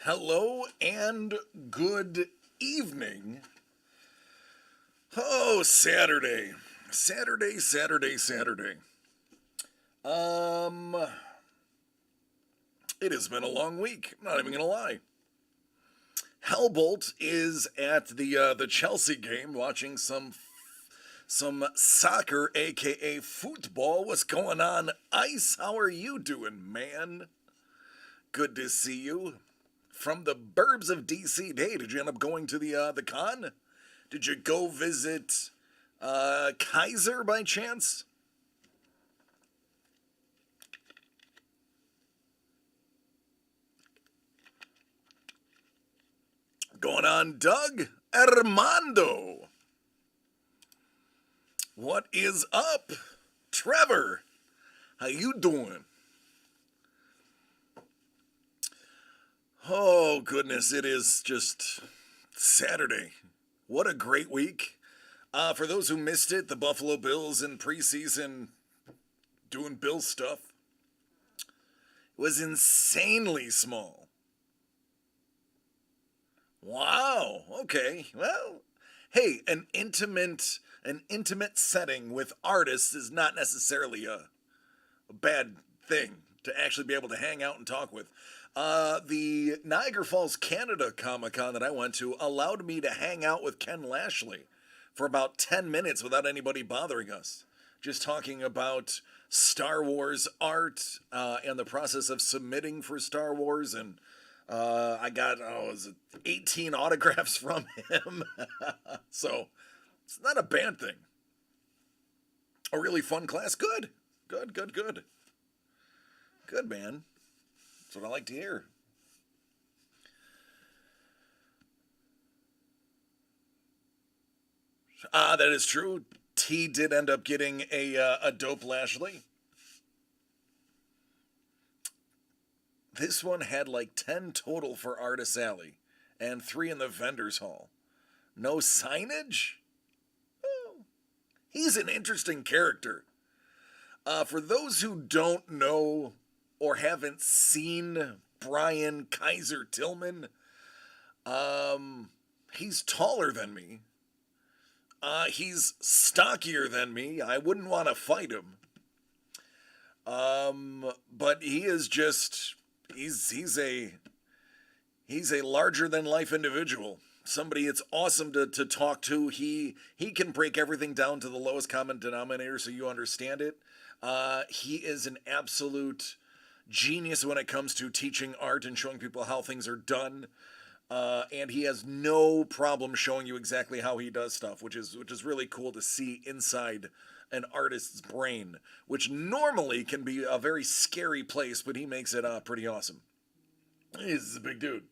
Hello and good evening. Oh, Saturday. Saturday. It has been a long week. I'm not even gonna lie. Hellbolt is at the Chelsea game watching some soccer, aka football. What's going on, Ice? How are you doing, man? Good to see you. From the burbs of DC. Hey, did you end up going to the con? Did you go visit Kaiser by chance? Going on, Doug? Armando. What is up? Trevor, how you doing? Oh, goodness, it is just Saturday. What a great week. For those who missed it, the Buffalo Bills in preseason doing Bill stuff was insanely small. Wow, okay. Well, hey, an intimate setting with artists is not necessarily a bad thing to actually be able to hang out and talk with. The Niagara Falls, Canada Comic-Con that I went to allowed me to hang out with Ken Lashley for about 10 minutes without anybody bothering us. Just talking about Star Wars art and the process of submitting for Star Wars. And I got, 18 autographs from him. So it's not a bad thing. A really fun class. Good, man. That's what I like to hear. That is true. T did end up getting a dope Lashley. This one had like 10 total for Artist Alley and 3 in the vendor's hall. No signage? Oh, he's an interesting character. For those who don't know or haven't seen Brian Kaiser Tillman, he's taller than me. He's stockier than me. I wouldn't want to fight him. But he is just he's a larger than life individual. Somebody it's awesome to talk to. He can break everything down to the lowest common denominator so you understand it. He is an absolute genius when it comes to teaching art and showing people how things are done. And he has no problem showing you exactly how he does stuff, which is really cool to see inside an artist's brain, which normally can be a very scary place, but he makes it pretty awesome. He's a big dude.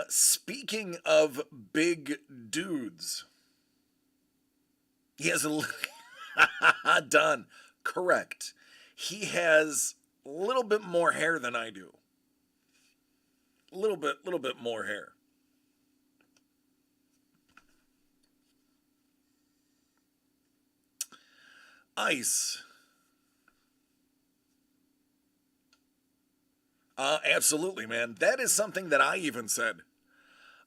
Speaking of big dudes, he has a done. Correct. He has a little bit more hair than I do. A little bit more hair. Ice. Absolutely, man. That is something that I even said.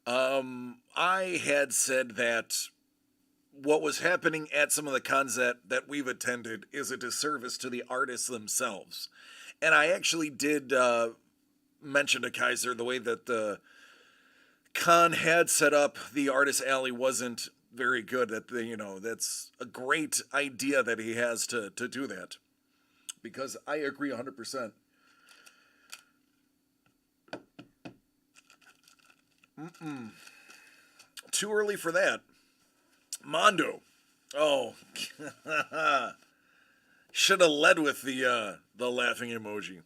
I had said that what was happening at some of the cons that we've attended is a disservice to the artists themselves. And I actually did mention to Kaiser the way that the con had set up the artist alley wasn't very good. That's a great idea that he has to do that. Because I agree 100%. Too early for that. Mondo. Oh. Should have led with the laughing emoji.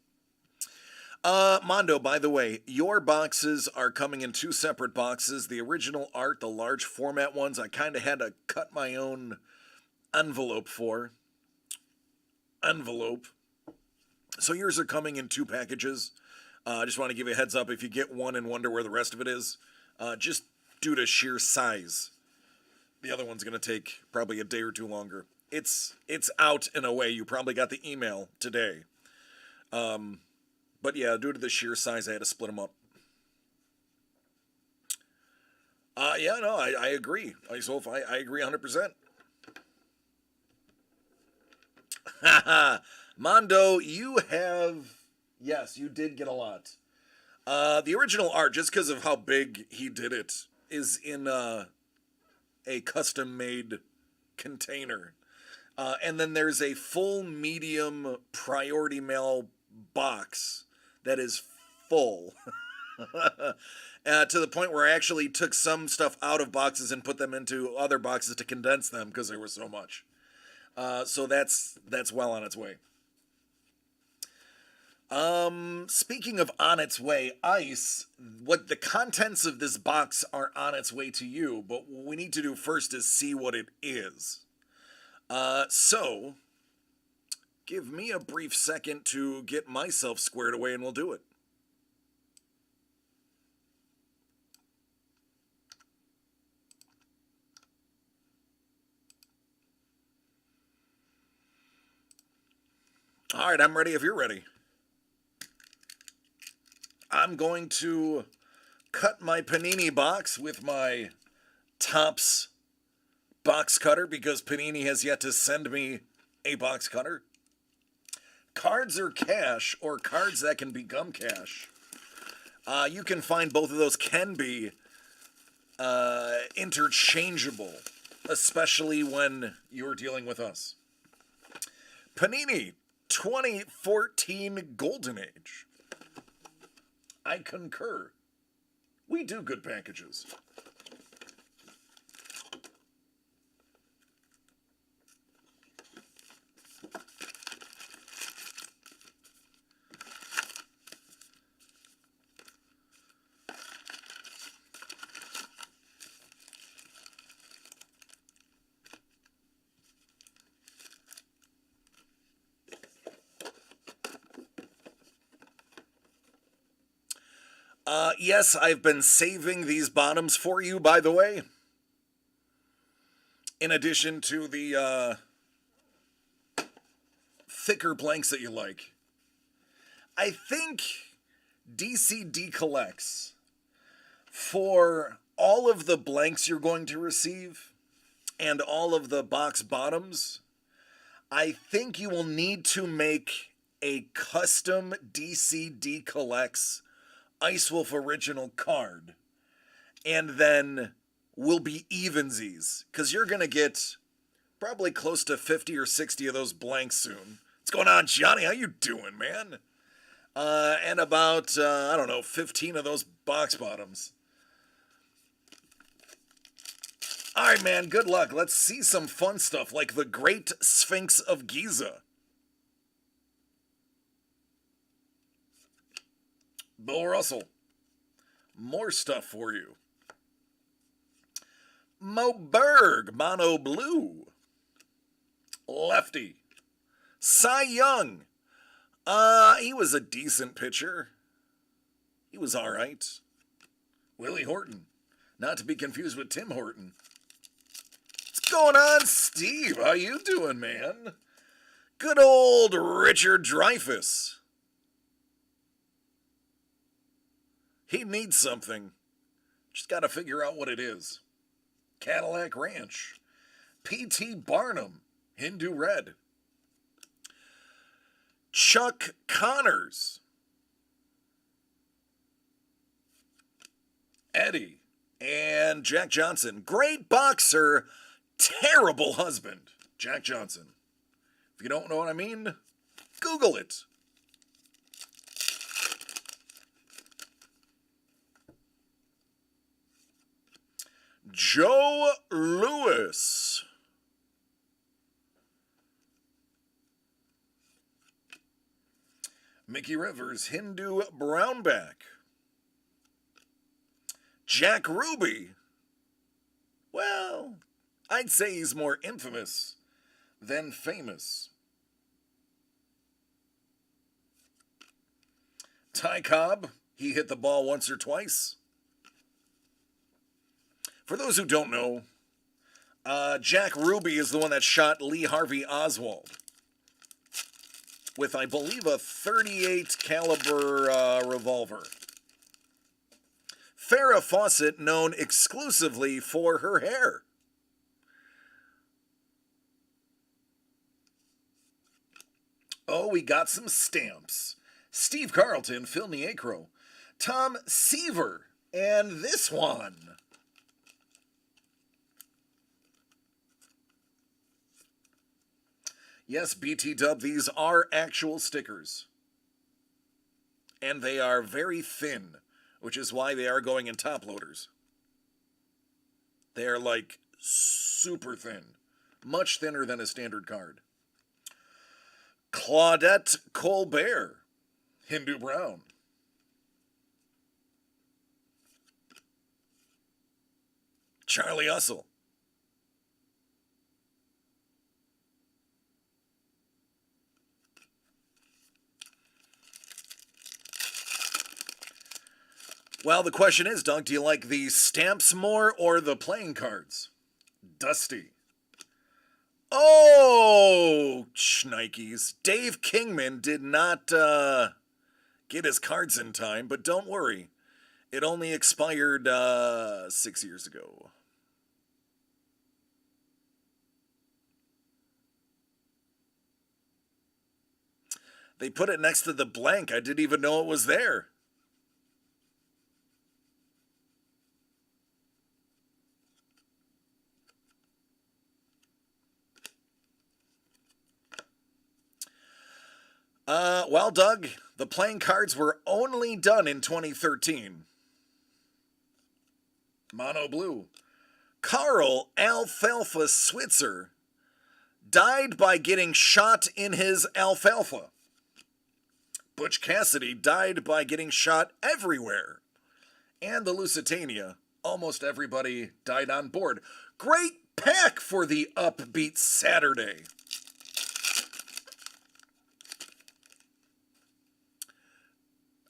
Mondo, by the way, your boxes are coming in 2 separate boxes. The original art, the large format ones, I kind of had to cut my own envelope for. So yours are coming in 2 packages. I just want to give you a heads up if you get one and wonder where the rest of it is. Just due to sheer size. The other one's going to take probably a day or 2 longer. It's out in a way. You probably got the email today. But yeah, due to the sheer size, I had to split them up. Yeah, no, I agree. I agree 100%. Mondo, yes, you did get a lot. The original art, just because of how big he did it, is in a custom-made container. And then there's a full medium priority mail box that is full. To the point where I actually took some stuff out of boxes and put them into other boxes to condense them because there was so much. So that's well on its way. Speaking of on its way, Ice, what the contents of this box are on its way to you, but what we need to do first is see what it is. So, give me a brief second to get myself squared away and we'll do it. All right, I'm ready if you're ready. I'm going to cut my Panini box with my Topps box cutter because Panini has yet to send me a box cutter. Cards are cash, or cards that can become cash. You can find both of those can be interchangeable, especially when you're dealing with us. Panini 2014 Golden Age. I concur. We do good packages. Yes, I've been saving these bottoms for you, by the way. In addition to the thicker blanks that you like. I think DCD collects for all of the blanks you're going to receive and all of the box bottoms. I think you will need to make a custom DCD collects Ice Wolf original card, and then we'll be evensies, because you're going to get probably close to 50 or 60 of those blanks soon. What's going on, Johnny? How you doing, man? And about, I don't know, 15 of those box bottoms. All right, man, good luck. Let's see some fun stuff like the Great Sphinx of Giza. Bill Russell. More stuff for you. Mo Berg, Mono Blue. Lefty. Cy Young. He was a decent pitcher. He was all right. Willie Horton. Not to be confused with Tim Horton. What's going on, Steve? How you doing, man? Good old Richard Dreyfuss. He needs something. Just got to figure out what it is. Cadillac Ranch. P.T. Barnum. Hindu Red. Chuck Connors. Eddie. And Jack Johnson. Great boxer, terrible husband. Jack Johnson. If you don't know what I mean, Google it. Joe Louis. Mickey Rivers, Hindu Brownback. Jack Ruby. Well, I'd say he's more infamous than famous. Ty Cobb, he hit the ball once or twice. For those who don't know, Jack Ruby is the one that shot Lee Harvey Oswald. with, I believe, a .38 caliber revolver. Farrah Fawcett, known exclusively for her hair. Oh, we got some stamps. Steve Carlton, Phil Niekro, Tom Seaver, and this one. Yes, BT Dub, these are actual stickers. And they are very thin, which is why they are going in top loaders. They are like super thin, much thinner than a standard card. Claudette Colbert, Hindu Brown. Charlie Hustle. Well, the question is, Doug, do you like the stamps more or the playing cards? Dusty. Oh, shnikes. Dave Kingman did not get his cards in time, but don't worry. It only expired 6 years ago. They put it next to the blank. I didn't even know it was there. Well, Doug, the playing cards were only done in 2013. Mono Blue. Carl Alfalfa Switzer died by getting shot in his alfalfa. Butch Cassidy died by getting shot everywhere. And the Lusitania, almost everybody died on board. Great pack for the upbeat Saturday.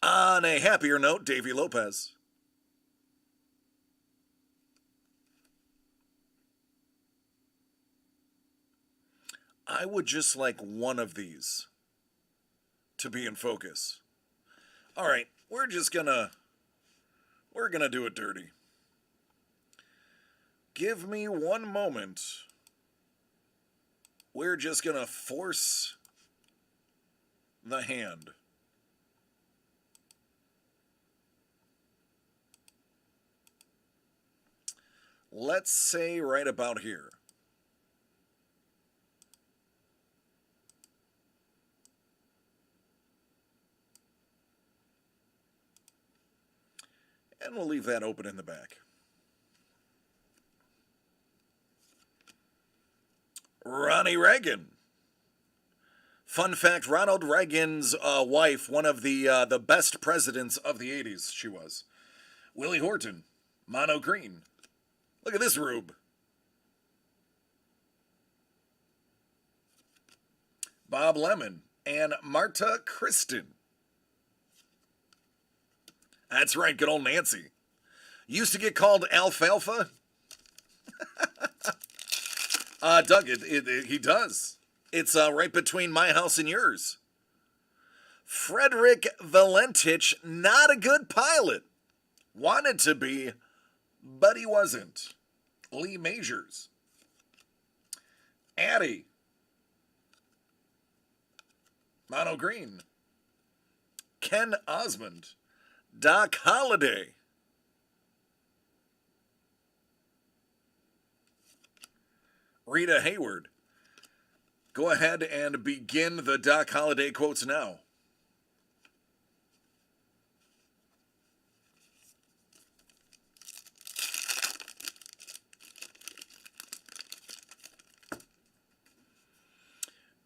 On a happier note, Davy Lopez. I would just like one of these to be in focus. All right, we're gonna do it dirty. Give me one moment. We're just gonna force the hand. Let's say right about here. And we'll leave that open in the back. Ronnie Reagan. Fun fact, Ronald Reagan's wife, one of the best presidents of the 80s, she was. Willie Horton, Mono Green. Look at this rube. Bob Lemon and Marta Kristen. That's right, good old Nancy. Used to get called Alfalfa. Doug, he does. It's right between my house and yours. Frederick Valentich, not a good pilot. Wanted to be, but he wasn't. Lee Majors. Addie. Mono Green. Ken Osmond. Doc Holliday. Rita Hayward. Go ahead and begin the Doc Holliday quotes now.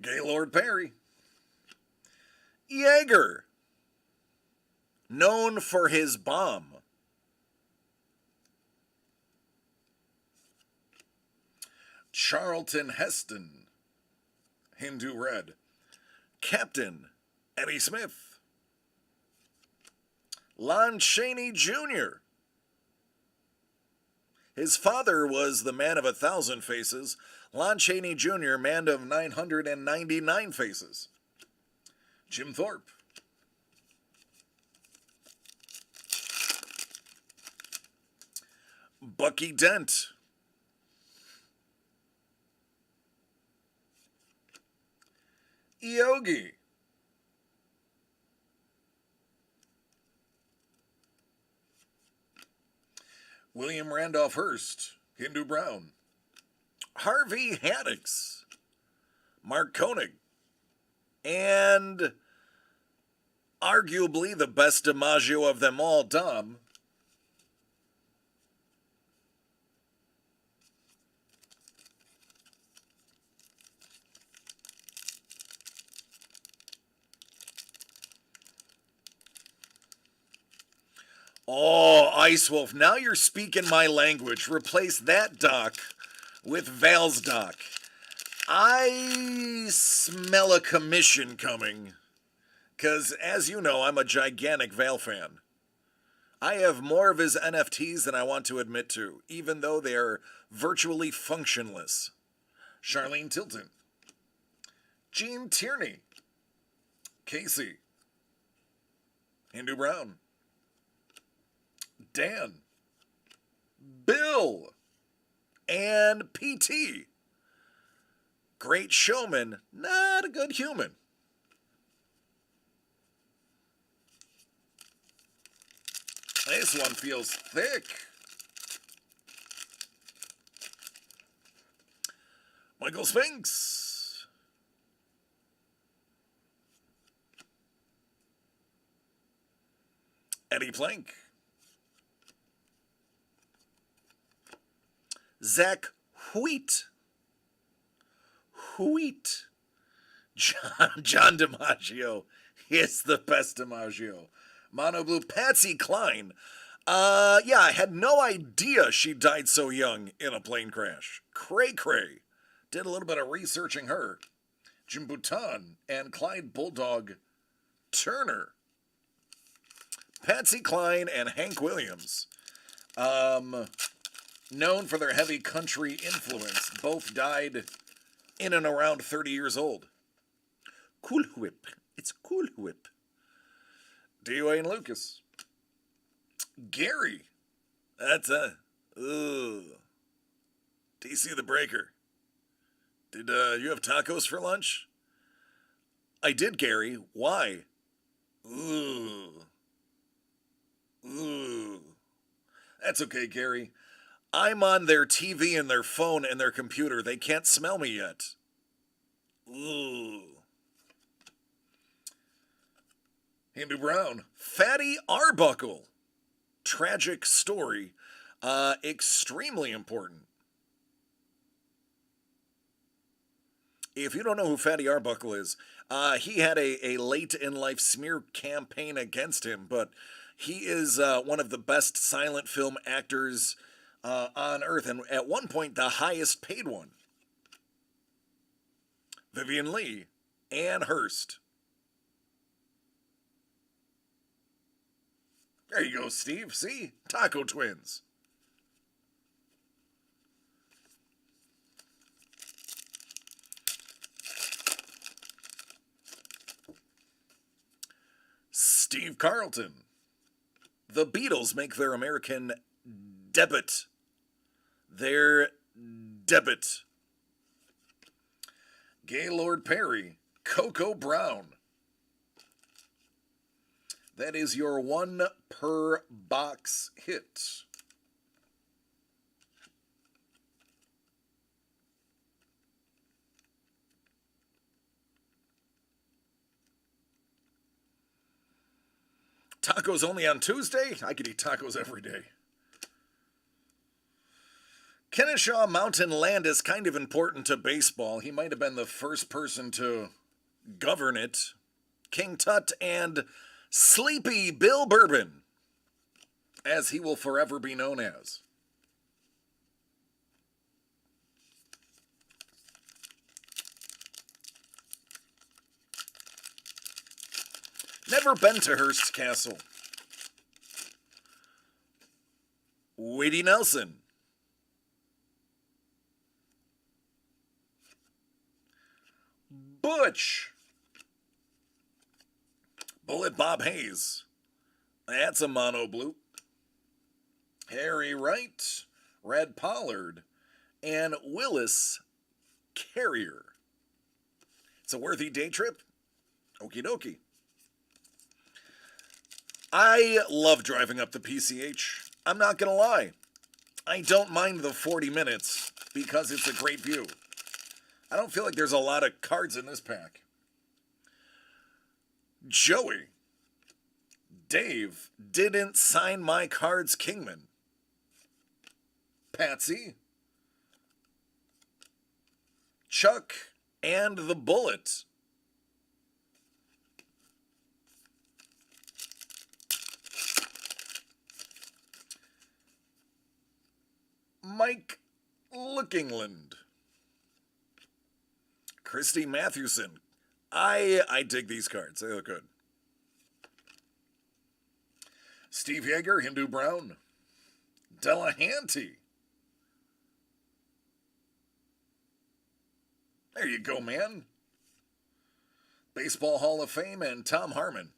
Gaylord Perry. Yeager. Known for his bomb. Charlton Heston. Hindu Red. Captain Eddie Smith. Lon Chaney Jr. His father was the man of 1,000 faces. Lon Chaney Jr., man of 999 faces. Jim Thorpe. Bucky Dent. Yogi. William Randolph Hearst. Hindu Brown. Harvey Haddix. Mark Koenig. And arguably the best DiMaggio of them all, Dom. Oh, Ice Wolf, now you're speaking my language. Replace that Doc with Val's Doc. I smell a commission coming. Because, as you know, I'm a gigantic Val fan. I have more of his NFTs than I want to admit to, even though they are virtually functionless. Charlene Tilton. Gene Tierney. Casey. Hindu Brown. Dan. Bill. And PT. Great showman, not a good human. This one feels thick. Michael Spinks. Eddie Plank. Zach Wheat. John DiMaggio is the best DiMaggio. Mono Blue. Patsy Cline. Yeah, I had no idea she died so young in a plane crash. Cray cray. Did a little bit of researching her. Jim Bouton and Clyde Bulldog Turner. Patsy Cline and Hank Williams. Known for their heavy country influence. Both died in and around 30 years old. Cool Whip. It's Cool Whip. Dwayne Lucas. Gary. That's DC the Breaker. Did you have tacos for lunch? I did, Gary. Why? Ooh. That's okay, Gary. I'm on their TV and their phone and their computer. They can't smell me yet. Ooh. Hindu Brown. Fatty Arbuckle. Tragic story. Extremely important. If you don't know who Fatty Arbuckle is, he had a late-in-life smear campaign against him, but he is one of the best silent film actors on Earth, and at one point, the highest paid one. Vivian Lee. Ann Hurst. There you go, Steve. See? Taco Twins. Steve Carlton. The Beatles make their American debut. Their debut. Gaylord Perry. Coco Brown. That is your one per box hit. Tacos only on Tuesday? I could eat tacos every day. Kennesaw Mountain land is kind of important to baseball. He might have been the first person to govern it. King Tut and Sleepy Bill Bourbon, as he will forever be known as. Never been to Hearst Castle. Wadey Nelson. Butch. Bullet Bob Hayes. That's a mono blue. Harry Wright, Red Pollard, and Willis Carrier. It's a worthy day trip. Okie dokie. I love driving up the PCH. I'm not going to lie. I don't mind the 40 minutes because it's a great view. I don't feel like there's a lot of cards in this pack. Joey. Dave didn't sign my cards, Kingman. Patsy. Chuck and the Bullet. Mike Lookingland. Christy Mathewson. I dig these cards. They look good. Steve Yeager, Hindu Brown. Delahanty. There you go, man. Baseball Hall of Fame and Tom Harmon.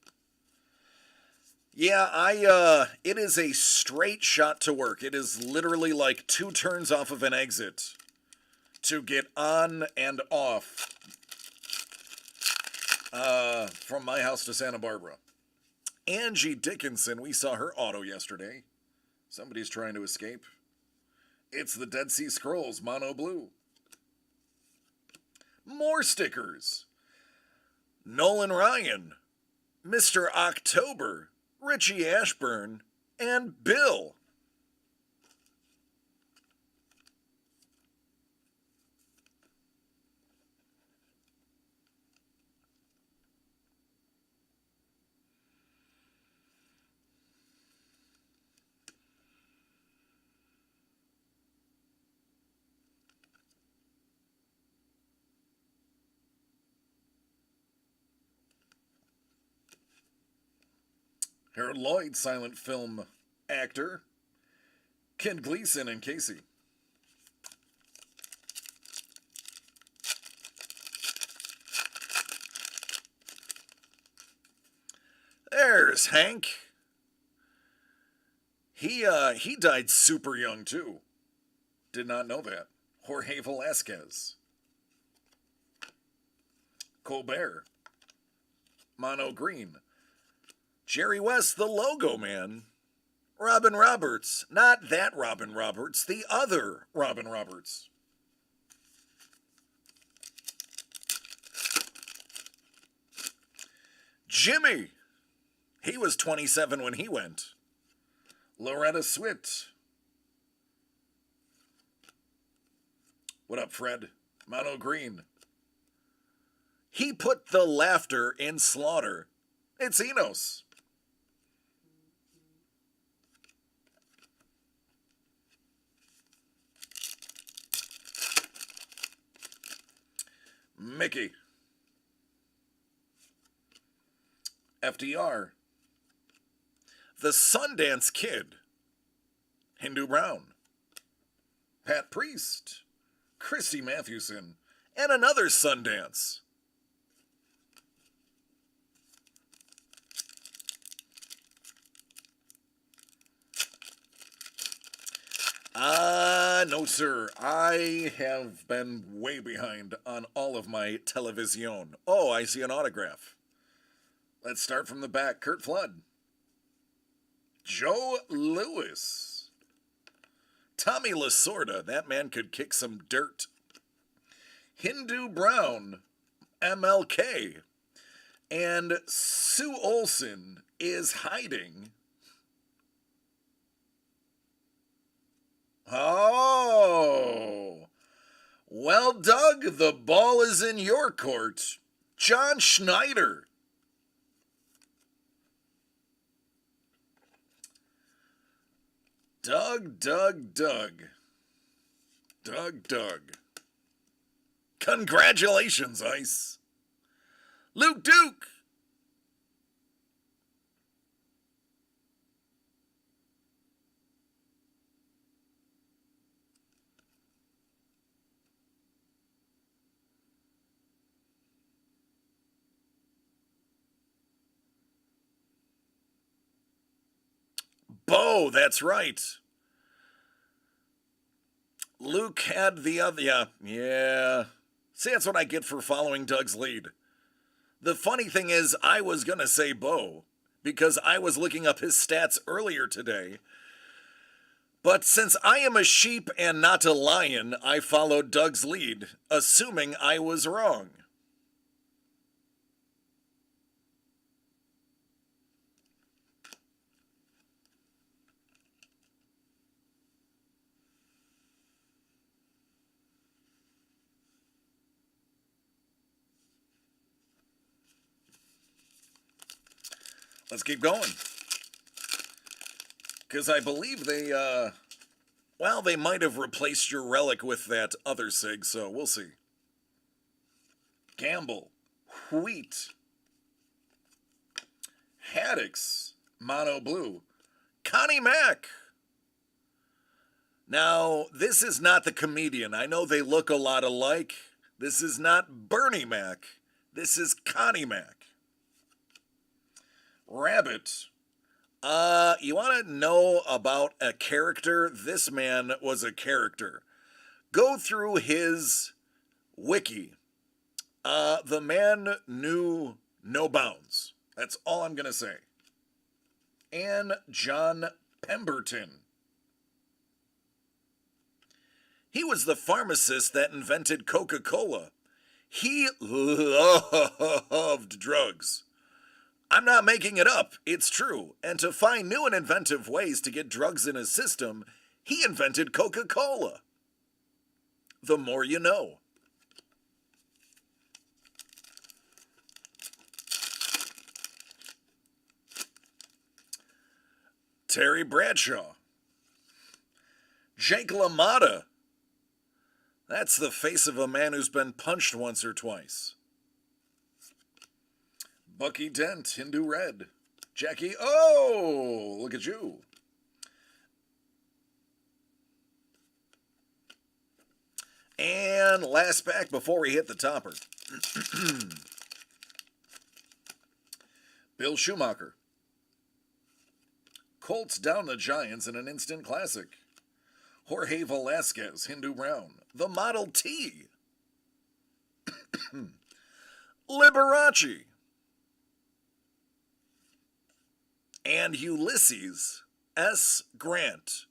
Yeah, it is a straight shot to work. It is literally like 2 turns off of an exit to get on and off from my house to Santa Barbara. Angie Dickinson, we saw her auto yesterday. Somebody's trying to escape. It's the Dead Sea Scrolls, mono blue. More stickers. Nolan Ryan, Mr. October, Richie Ashburn, and Bill. Harold Lloyd, silent film actor. Ken Gleason and Casey. There's Hank. He died super young too. Did not know that. Jorge Velasquez. Colbert. Mono Green. Jerry West, the logo man. Robin Roberts. Not that Robin Roberts, the other Robin Roberts. Jimmy. He was 27 when he went. Loretta Swit. What up, Fred? Mono Green. He put the laughter in Slaughter. It's Enos. Mickey. FDR. The Sundance Kid. Hindu Brown. Pat Priest. Christy Mathewson. And another Sundance. No, sir. I have been way behind on all of my television. Oh, I see an autograph. Let's start from the back. Kurt Flood. Joe Louis. Tommy Lasorda. That man could kick some dirt. Hindu Brown. MLK. And Sue Olson is hiding. Oh, well, Doug, the ball is in your court. John Schneider. Doug. Congratulations, Ice. Luke Duke. Bo, that's right. Luke had the other. Yeah. See, that's what I get for following Doug's lead. The funny thing is, I was going to say Bo because I was looking up his stats earlier today. But since I am a sheep and not a lion, I followed Doug's lead, assuming I was wrong. Let's keep going. Because I believe they might have replaced your relic with that other sig, so we'll see. Gamble. Wheat. Haddix. Mono Blue. Connie Mack. Now, this is not the comedian. I know they look a lot alike. This is not Bernie Mac. This is Connie Mack. Rabbit. You want to know about a character? This man was a character. Go through his wiki. The man knew no bounds. That's all I'm going to say. And John Pemberton. He was the pharmacist that invented Coca-Cola. He loved drugs. I'm not making it up, it's true. And to find new and inventive ways to get drugs in his system, he invented Coca-Cola. The more you know. Terry Bradshaw. Jake LaMotta. That's the face of a man who's been punched once or twice. Bucky Dent, Hindu Red. Jackie, oh, look at you. And last pack before we hit the topper. Bill Schumacher. Colts down the Giants in an instant classic. Jorge Velasquez, Hindu Brown. The Model T. Liberace. And Ulysses S. Grant.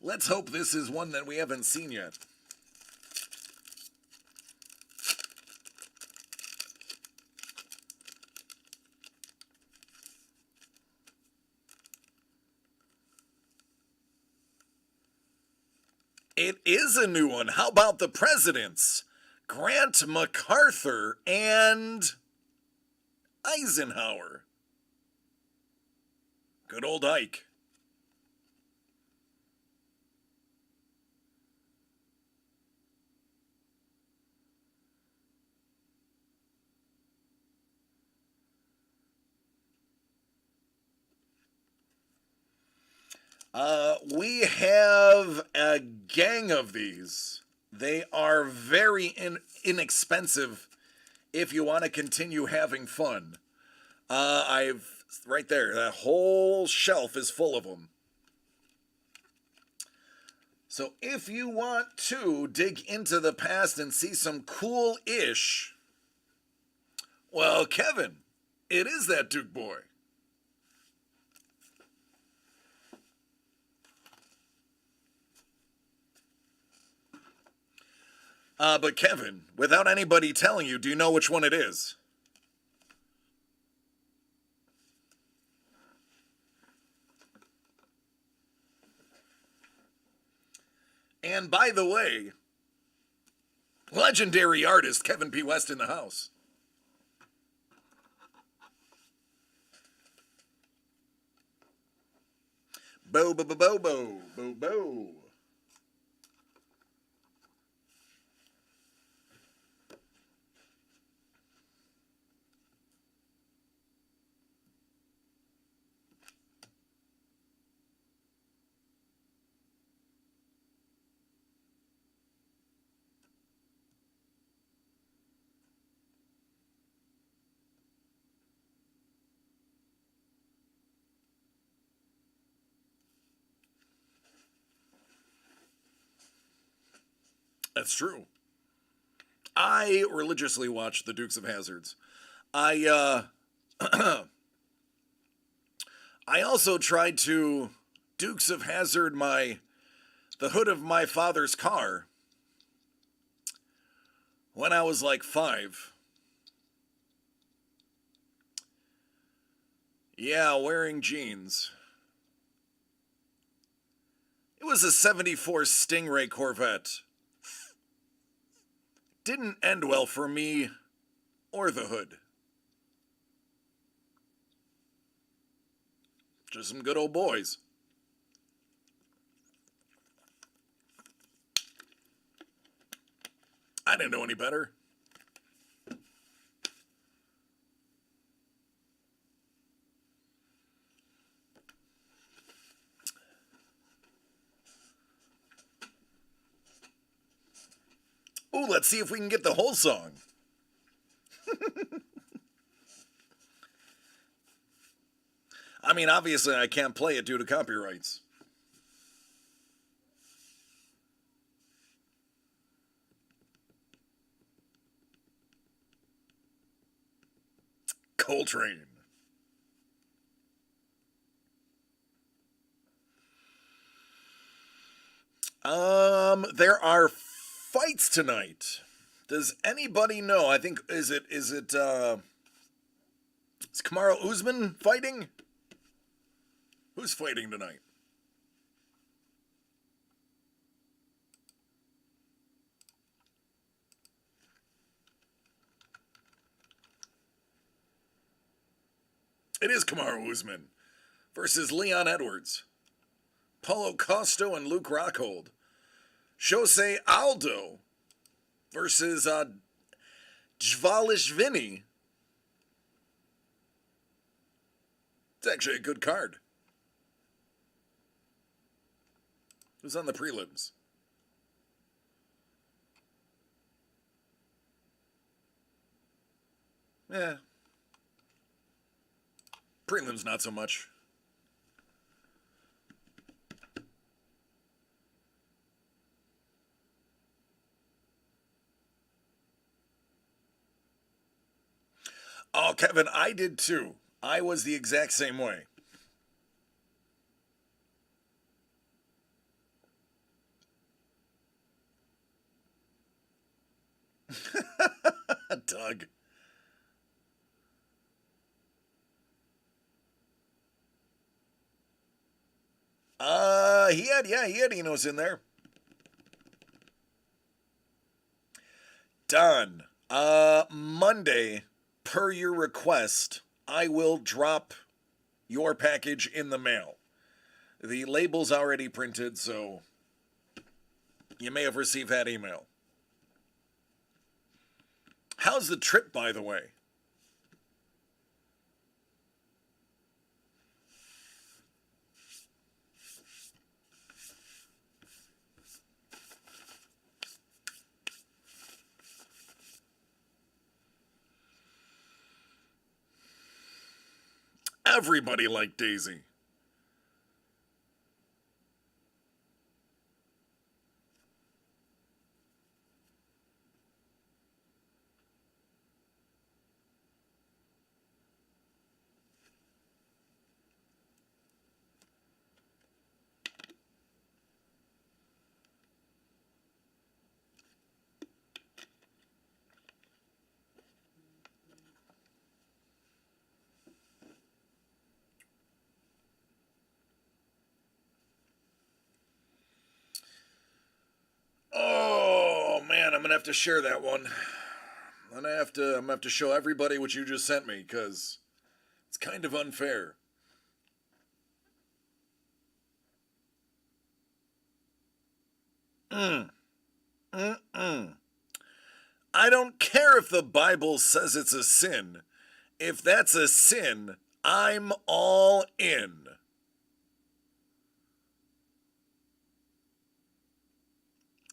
Let's hope this is one that we haven't seen yet. It is a new one. How about the presidents? Grant, MacArthur, and Eisenhower. Good old Ike. We have a gang of these. They are very inexpensive if you want to continue having fun. Right there, that whole shelf is full of them. So if you want to dig into the past and see some cool-ish, well, Kevin, it is that Duke boy. But Kevin, without anybody telling you, do you know which one it is? And by the way, legendary artist Kevin P. West in the house. Bo, bo, bo, bo, bo, bo, bo. That's true. I religiously watch the Dukes of Hazzards. I I also tried to Dukes of Hazzard the hood of my father's car when I was like 5. Yeah, wearing jeans. It was a 74 Stingray Corvette. Didn't end well for me or the hood. Just some good old boys. I didn't know any better. Ooh, let's see if we can get the whole song. I mean, obviously I can't play it due to copyrights. Coltrane. There are fights tonight. Does anybody know? I think is Kamaru Usman fighting? Who's fighting tonight? It is Kamaru Usman versus Leon Edwards. Paulo Costa and Luke Rockhold. Jose Aldo versus Dvalishvili. It's actually a good card. Who's on the prelims? Yeah. Prelims not so much. Oh, Kevin, I did too. I was the exact same way. Doug. He had Enos in there. Done. Monday, per your request, I will drop your package in the mail. The label's already printed, so you may have received that email. How's the trip, by the way? Everybody liked Daisy. Oh man, I'm gonna have to share that one. I'm gonna have to show everybody what you just sent me because it's kind of unfair. I don't care if the Bible says it's a sin. If that's a sin, I'm all in.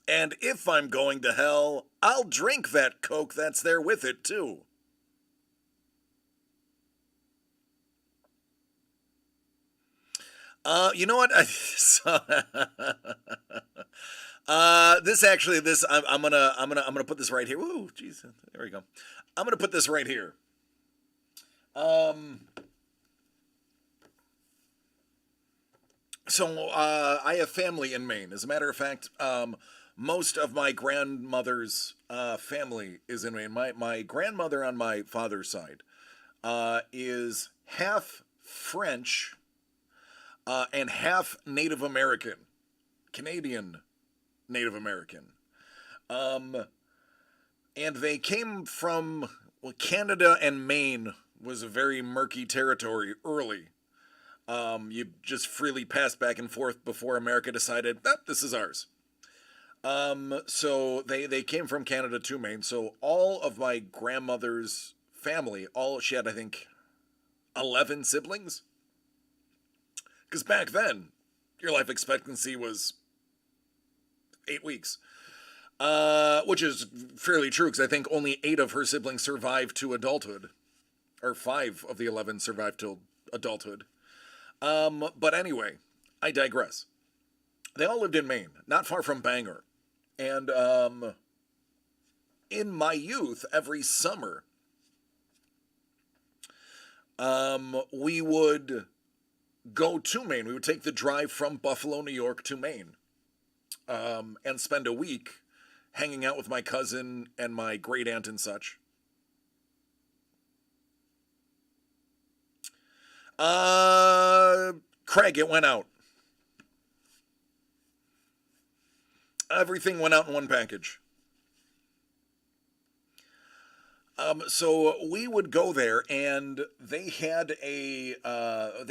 And if I'm going to hell, I'll drink that Coke that's there with it, too. You know what? I'm gonna put this right here. Woo, jeez, there we go. I'm gonna put this right here. Um, I have family in Maine. As a matter of fact, most of my grandmother's family is in Maine. My grandmother on my father's side is half French and half Native American, Canadian Native American. Um, and they came from, well, Canada and Maine was a very murky territory early. You just freely passed back and forth before America decided that this is ours. So they came from Canada to Maine. So all of my grandmother's family, all she had, I think, 11 siblings. Because back then, your life expectancy was 8 weeks. Which is fairly true because I think only 8 of her siblings survived to adulthood, or 5 of the 11 survived till adulthood. But anyway, I digress. They all lived in Maine, not far from Bangor, and in my youth, every summer, we would go to Maine. We would take the drive from Buffalo, New York, to Maine, and spend a week hanging out with my cousin and my great aunt and such. Craig, it went out. Everything went out in one package. So we would go there, and they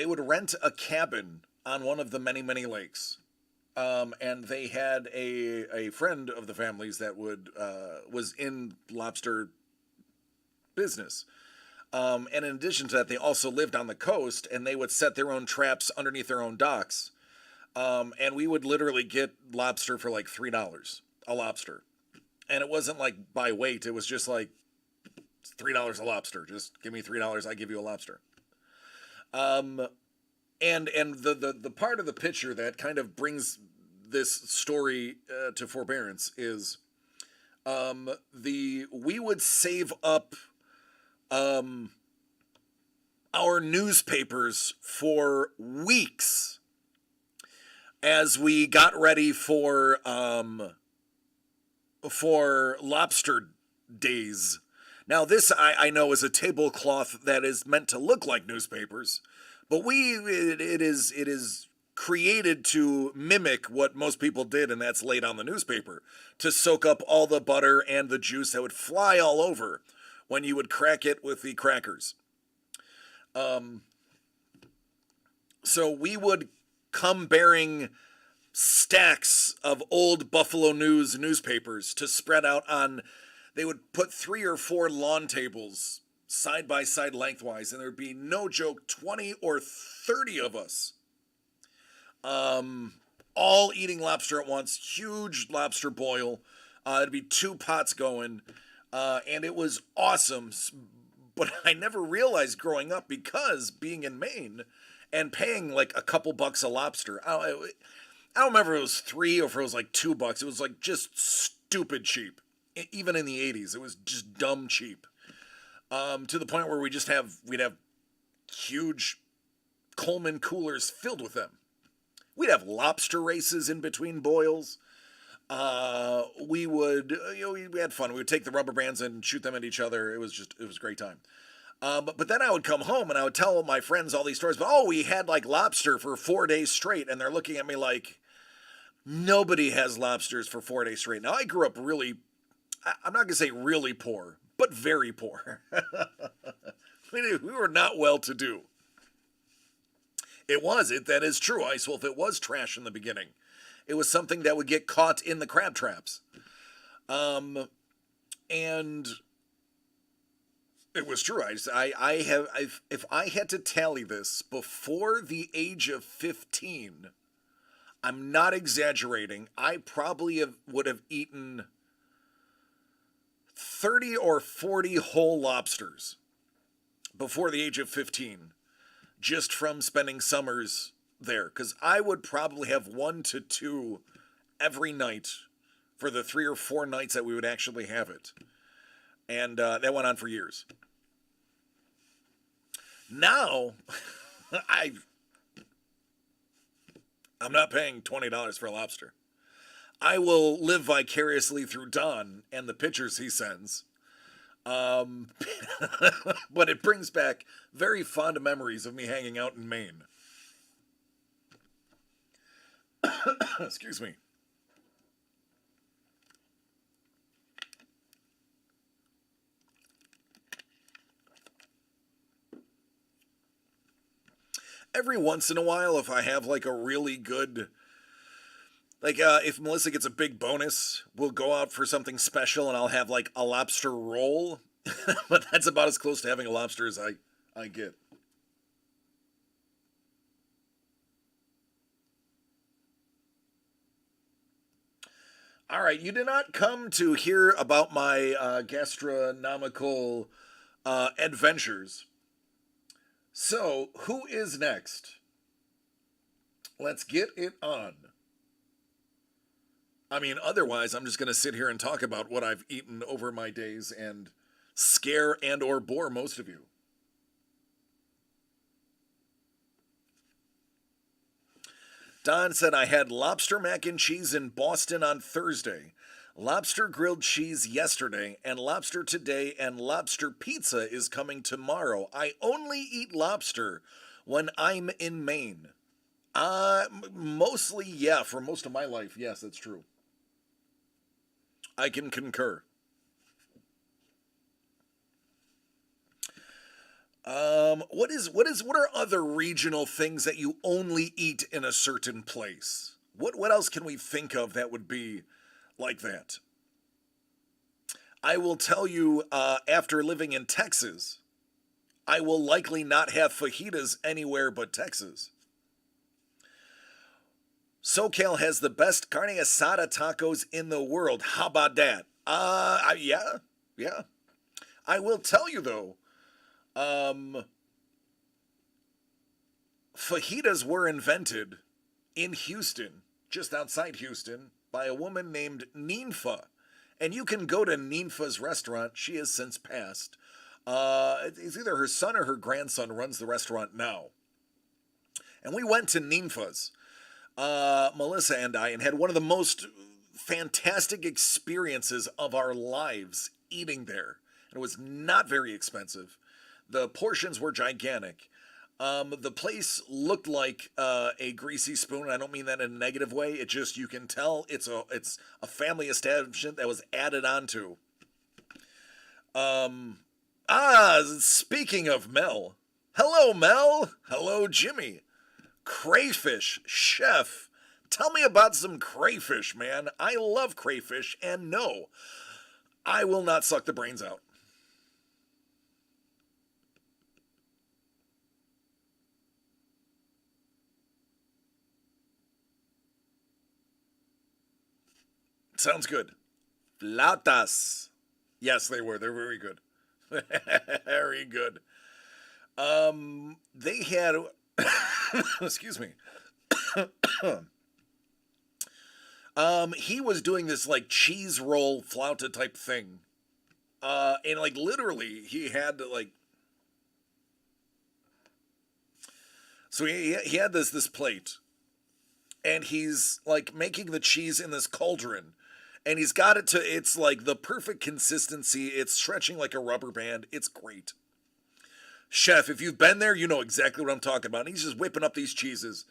would rent a cabin on one of the many, many lakes. And they had a friend of the family's that was in lobster business. And in addition to that, they also lived on the coast, and they would set their own traps underneath their own docks. And we would literally get lobster for like $3 a lobster. And it wasn't like by weight. It was just like $3 a lobster. Just give me $3, I give you a lobster. And the part of the picture that kind of brings this story to forbearance is we would save up our newspapers for weeks as we got ready for lobster days. Now, this I know is a tablecloth that is meant to look like newspapers, but it is created to mimic what most people did, and that's laid on the newspaper to soak up all the butter and the juice that would fly all over when you would crack it with the crackers. So we would come bearing stacks of old Buffalo News newspapers to spread out on. They would put 3 or 4 lawn tables side by side lengthwise, and there'd be, no joke, 20 or 30 of us, all eating lobster at once. Huge lobster boil. It'd be 2 pots going, and it was awesome. But I never realized growing up, because being in Maine and paying like a couple bucks a lobster, I don't remember if it was 3 or if it was like $2. It was like just stupid cheap. Even in the 80s, it was just dumb cheap. To the point where we'd have huge Coleman coolers filled with them. We'd have lobster races in between boils. We had fun. We would take the rubber bands and shoot them at each other. It was a great time. But then I would come home and I would tell my friends all these stories. But, we had like lobster for 4 days straight. And they're looking at me like, nobody has lobsters for 4 days straight. Now, I grew up really, I'm not going to say really poor, but very poor. We were not well to do. That is true, Ice Wolf. It was trash in the beginning. It was something that would get caught in the crab traps. And it was true. If I had to tally this before the age of 15, I'm not exaggerating, I probably would have eaten 30 or 40 whole lobsters before the age of 15, just from spending summers there. Because I would probably have 1 to 2 every night for the 3 or 4 nights that we would actually have it. And that went on for years. Now, I'm not paying $20 for a lobster. I will live vicariously through Don and the pictures he sends. But it brings back very fond memories of me hanging out in Maine. Excuse me. Every once in a while, if I have like a really good, like if Melissa gets a big bonus, we'll go out for something special and I'll have like a lobster roll. But that's about as close to having a lobster as I get. All right, you did not come to hear about my gastronomical adventures. So, who is next? Let's get it on. I mean, otherwise, I'm just going to sit here and talk about what I've eaten over my days and scare and or bore most of you. Don said I had lobster mac and cheese in Boston on Thursday, lobster grilled cheese yesterday, and lobster today, and lobster pizza is coming tomorrow. I only eat lobster when I'm in Maine. Mostly, yeah, for most of my life, yes, that's true. I can concur. What are other regional things that you only eat in a certain place? What else can we think of that would be like that? I will tell you, after living in Texas, I will likely not have fajitas anywhere but Texas. SoCal has the best carne asada tacos in the world. How about that? Yeah. I will tell you though, fajitas were invented in Houston, just outside Houston, by a woman named Ninfa. And you can go to Ninfa's restaurant. She has since passed. It's either her son or her grandson runs the restaurant now. And we went to Ninfa's, Melissa and I, and had one of the most fantastic experiences of our lives eating there. And it was not very expensive. The portions were gigantic. The place looked like a greasy spoon. I don't mean that in a negative way. It just, you can tell it's a family establishment that was added onto. Speaking of Mel. Hello, Mel. Hello, Jimmy. Crayfish. Chef. Tell me about some crayfish, man. I love crayfish, and no, I will not suck the brains out. Sounds good. Flautas. Yes, they were. They're very good. Very good. They had, excuse me. He was doing this like cheese roll flauta type thing. And like literally he had to like, so he had this plate and he's like making the cheese in this cauldron. And he's got it to, it's like the perfect consistency. It's stretching like a rubber band. It's great. Chef, if you've been there, you know exactly what I'm talking about. And he's just whipping up these cheeses.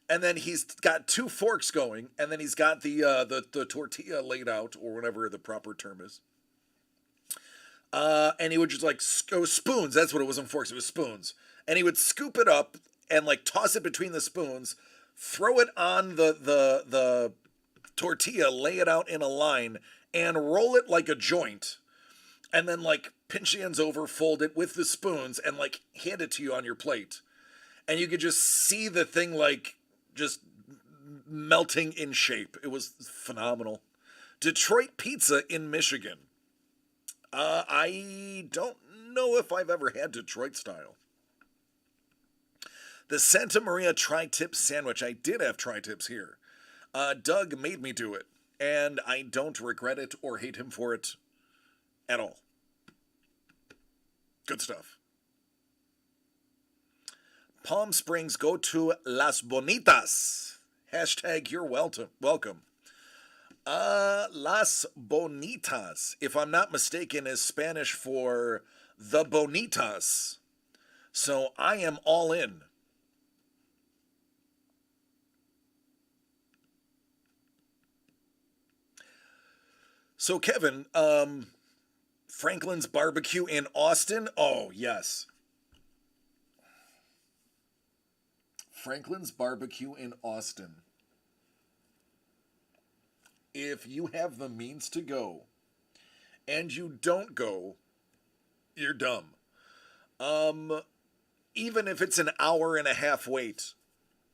And then he's got 2 forks going. And then he's got the tortilla laid out, or whatever the proper term is. And he would just like, spoons. That's what it wasn't forks. It was spoons. And he would scoop it up and like toss it between the spoons. Throw it on the tortilla, lay it out in a line, and roll it like a joint, and then like pinch the ends over, fold it with the spoons, and like hand it to you on your plate. And you could just see the thing like just melting in shape. It was phenomenal. Detroit pizza in Michigan. I don't know if I've ever had Detroit style. The Santa Maria tri-tip sandwich. I did have tri-tips here. Doug made me do it, and I don't regret it or hate him for it at all. Good stuff. Palm Springs, go to Las Bonitas. Hashtag you're welcome. Las Bonitas, if I'm not mistaken, is Spanish for the Bonitas. So I am all in. So Kevin, Franklin's Barbecue in Austin? Oh, yes. Franklin's Barbecue in Austin. If you have the means to go and you don't go, you're dumb. Even if it's an hour and a half wait,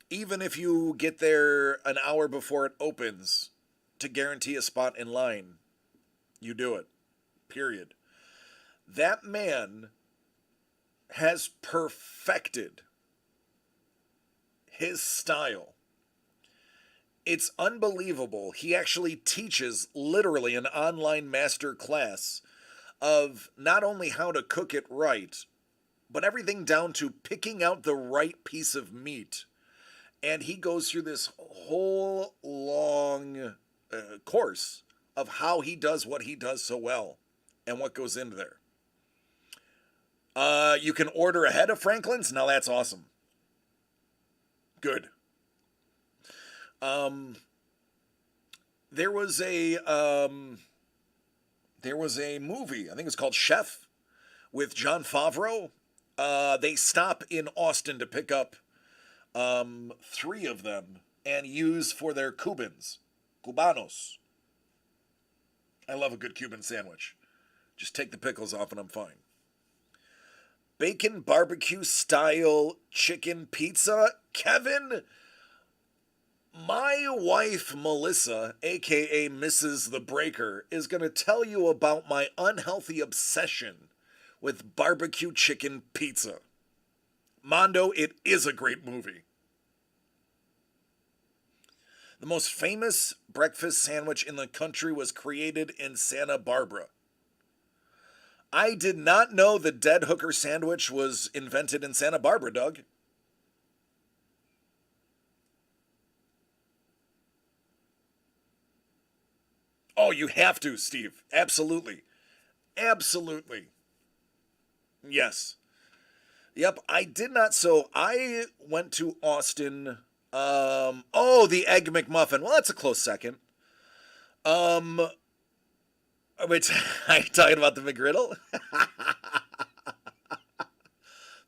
even if you get there an hour before it opens to guarantee a spot in line, you do it. Period. That man has perfected his style. It's unbelievable. He actually teaches literally an online master class of not only how to cook it right, but everything down to picking out the right piece of meat. And he goes through this whole long course of how he does what he does so well and what goes into there. You can order ahead of Franklin's. Now that's awesome. Good. There was a movie, I think it's called Chef, with Jon Favreau. They stop in Austin to pick up 3 of them and use for their Cubans, Cubanos. I love a good Cuban sandwich. Just take the pickles off and I'm fine. Bacon barbecue style chicken pizza. Kevin, my wife Melissa, aka Mrs. The Breaker, is going to tell you about my unhealthy obsession with barbecue chicken pizza. Mondo, it is a great movie. The most famous breakfast sandwich in the country was created in Santa Barbara. I did not know the dead hooker sandwich was invented in Santa Barbara, Doug. Oh, you have to, Steve. Absolutely. Absolutely. Yes. Yep, I did not. So I went to Austin. The Egg McMuffin. Well, that's a close second. Wait, are you talking about the McGriddle?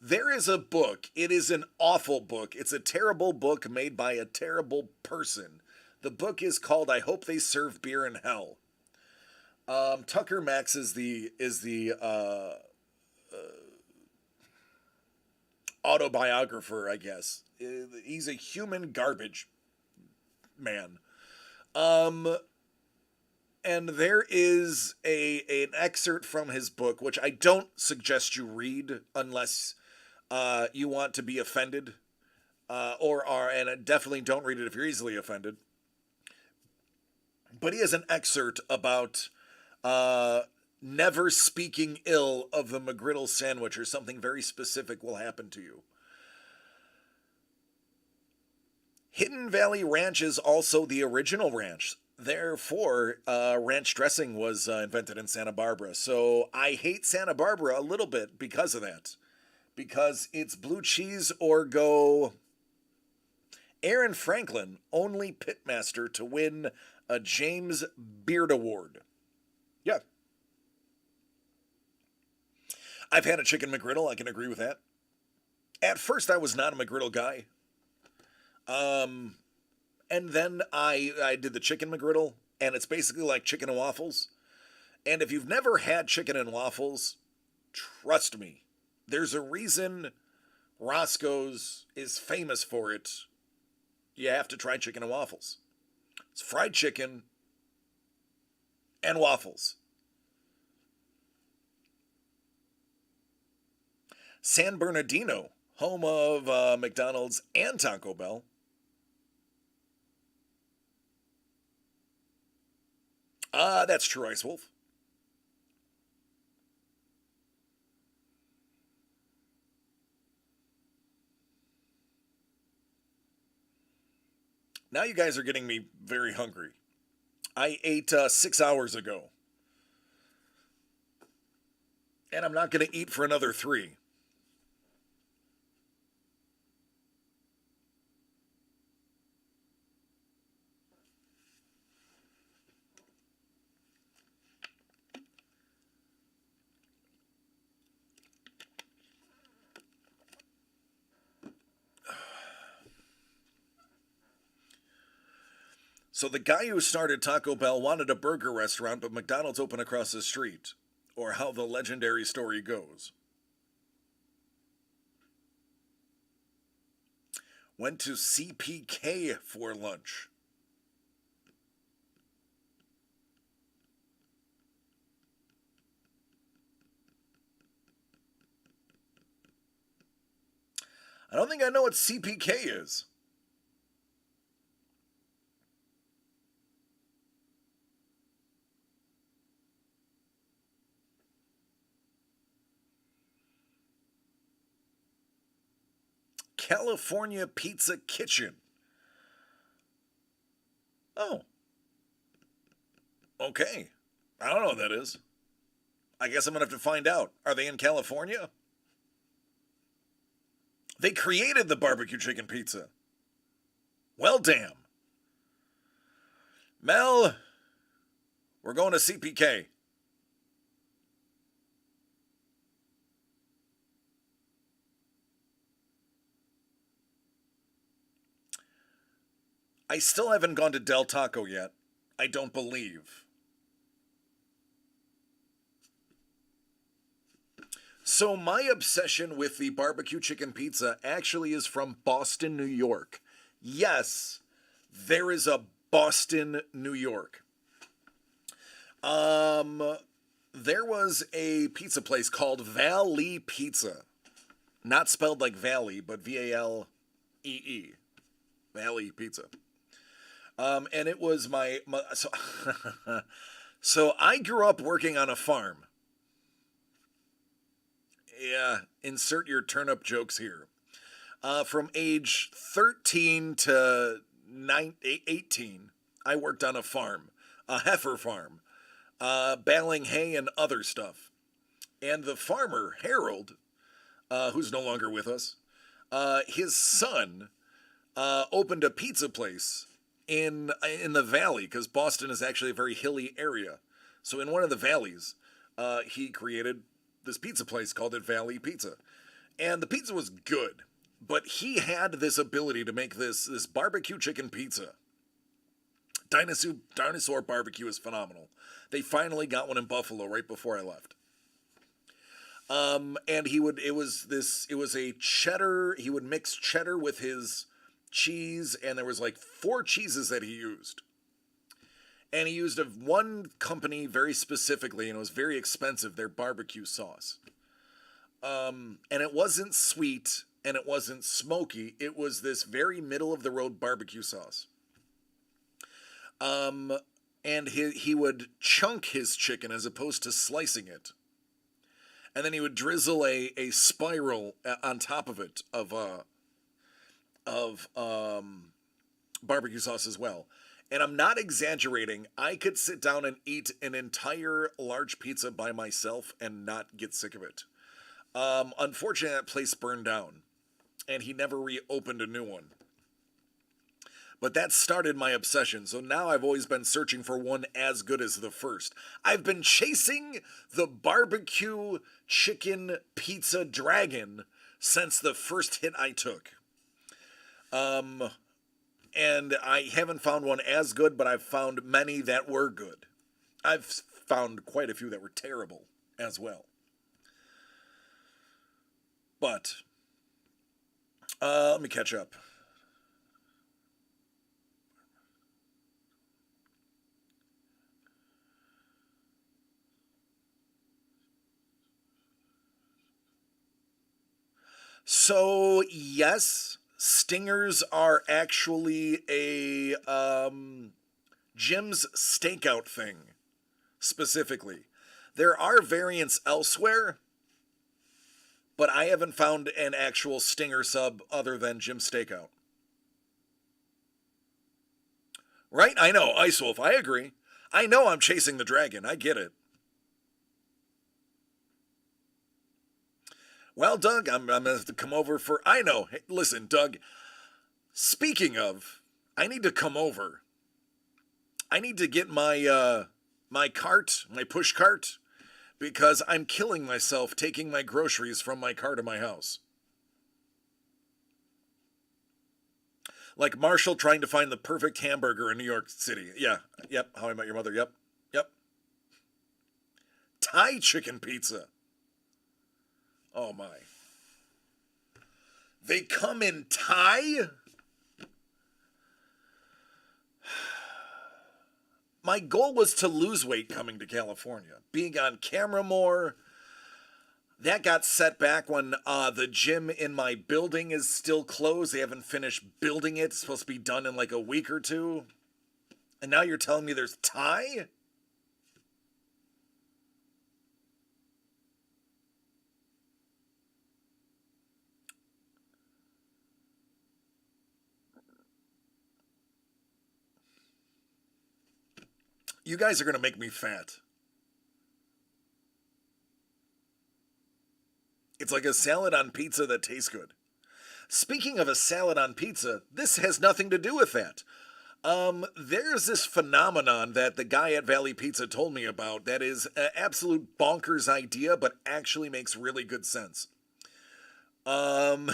There is a book. It is an awful book. It's a terrible book made by a terrible person. The book is called "I Hope They Serve Beer in Hell." Tucker Max is the autobiographer, I guess. He's a human garbage man. And there is an excerpt from his book, which I don't suggest you read unless you want to be offended, and definitely don't read it if you're easily offended. But he has an excerpt about never speaking ill of the McGriddle sandwich, or something very specific will happen to you. Hidden Valley Ranch is also the original ranch. Therefore, ranch dressing was invented in Santa Barbara. So I hate Santa Barbara a little bit because of that. Because it's blue cheese or go. Aaron Franklin, only pitmaster to win a James Beard Award. Yeah. I've had a chicken McGriddle. I can agree with that. At first, I was not a McGriddle guy. And then I did the chicken McGriddle, and it's basically like chicken and waffles. And if you've never had chicken and waffles, trust me, there's a reason Roscoe's is famous for it. You have to try chicken and waffles. It's fried chicken and waffles. San Bernardino, home of McDonald's and Taco Bell. That's true, Ice Wolf. Now you guys are getting me very hungry. I ate 6 hours ago, and I'm not going to eat for another 3. So the guy who started Taco Bell wanted a burger restaurant, but McDonald's opened across the street, or how the legendary story goes. Went to CPK for lunch. I don't think I know what CPK is. California Pizza Kitchen. Oh, okay. I don't know what that is. I guess I'm going to have to find out. Are they in California? They created the barbecue chicken pizza. Well, damn. Mel, we're going to CPK. I still haven't gone to Del Taco yet. I don't believe. So my obsession with the barbecue chicken pizza actually is from Boston, New York. Yes, there is a Boston, New York. There was a pizza place called Valley Pizza. Not spelled like Valley, but Vallee. Valley Pizza. And it was my so, so I grew up working on a farm. Yeah, insert your turnip jokes here. From age 13 to 18, I worked on a farm, a heifer farm, baling hay and other stuff. And the farmer, Harold, who's no longer with us, his son opened a pizza place in the valley, because Boston is actually a very hilly area. So in one of the valleys, he created this pizza place, called it Valley Pizza. And the pizza was good, but he had this ability to make this barbecue chicken pizza. Dinosaur barbecue is phenomenal. They finally got one in Buffalo right before I left. And it was a cheddar, he would mix cheddar with his cheese, and there was like 4 cheeses that he used. And he used one company very specifically, and it was very expensive, their barbecue sauce. And it wasn't sweet, and it wasn't smoky. It was this very middle of the road barbecue sauce. And he would chunk his chicken as opposed to slicing it. And then he would drizzle a spiral on top of it of barbecue sauce as well. And I'm not exaggerating. I could sit down and eat an entire large pizza by myself and not get sick of it. Unfortunately, that place burned down, and he never reopened a new one. But that started my obsession, so now I've always been searching for one as good as the first. I've been chasing the barbecue chicken pizza dragon since the first hit I took. And I haven't found one as good, but I've found many that were good. I've found quite a few that were terrible as well. But, let me catch up. So, yes, stingers are actually a Jim's stakeout thing. specifically. There are variants elsewhere, but I haven't found an actual stinger sub other than Jim's Steakout. Right? I know, Ice Wolf, I agree. I know I'm chasing the dragon. I get it. Well, Doug, I'm going to have to come over for... I know. Hey, listen, Doug, speaking of, I need to come over. I need to get my cart, my push cart, because I'm killing myself taking my groceries from my car to my house. Like Marshall trying to find the perfect hamburger in New York City. Yeah, yep, How I Met Your Mother, yep. Thai chicken pizza. Oh my. They come in Thai? My goal was to lose weight coming to California. Being on camera more. That got set back when the gym in my building is still closed. They haven't finished building it. It's supposed to be done in like a week or two. And now you're telling me there's Thai? You guys are going to make me fat. It's like a salad on pizza that tastes good. Speaking of a salad on pizza, this has nothing to do with that. There's this phenomenon that the guy at Valley Pizza told me about that is an absolute bonkers idea, but actually makes really good sense. No,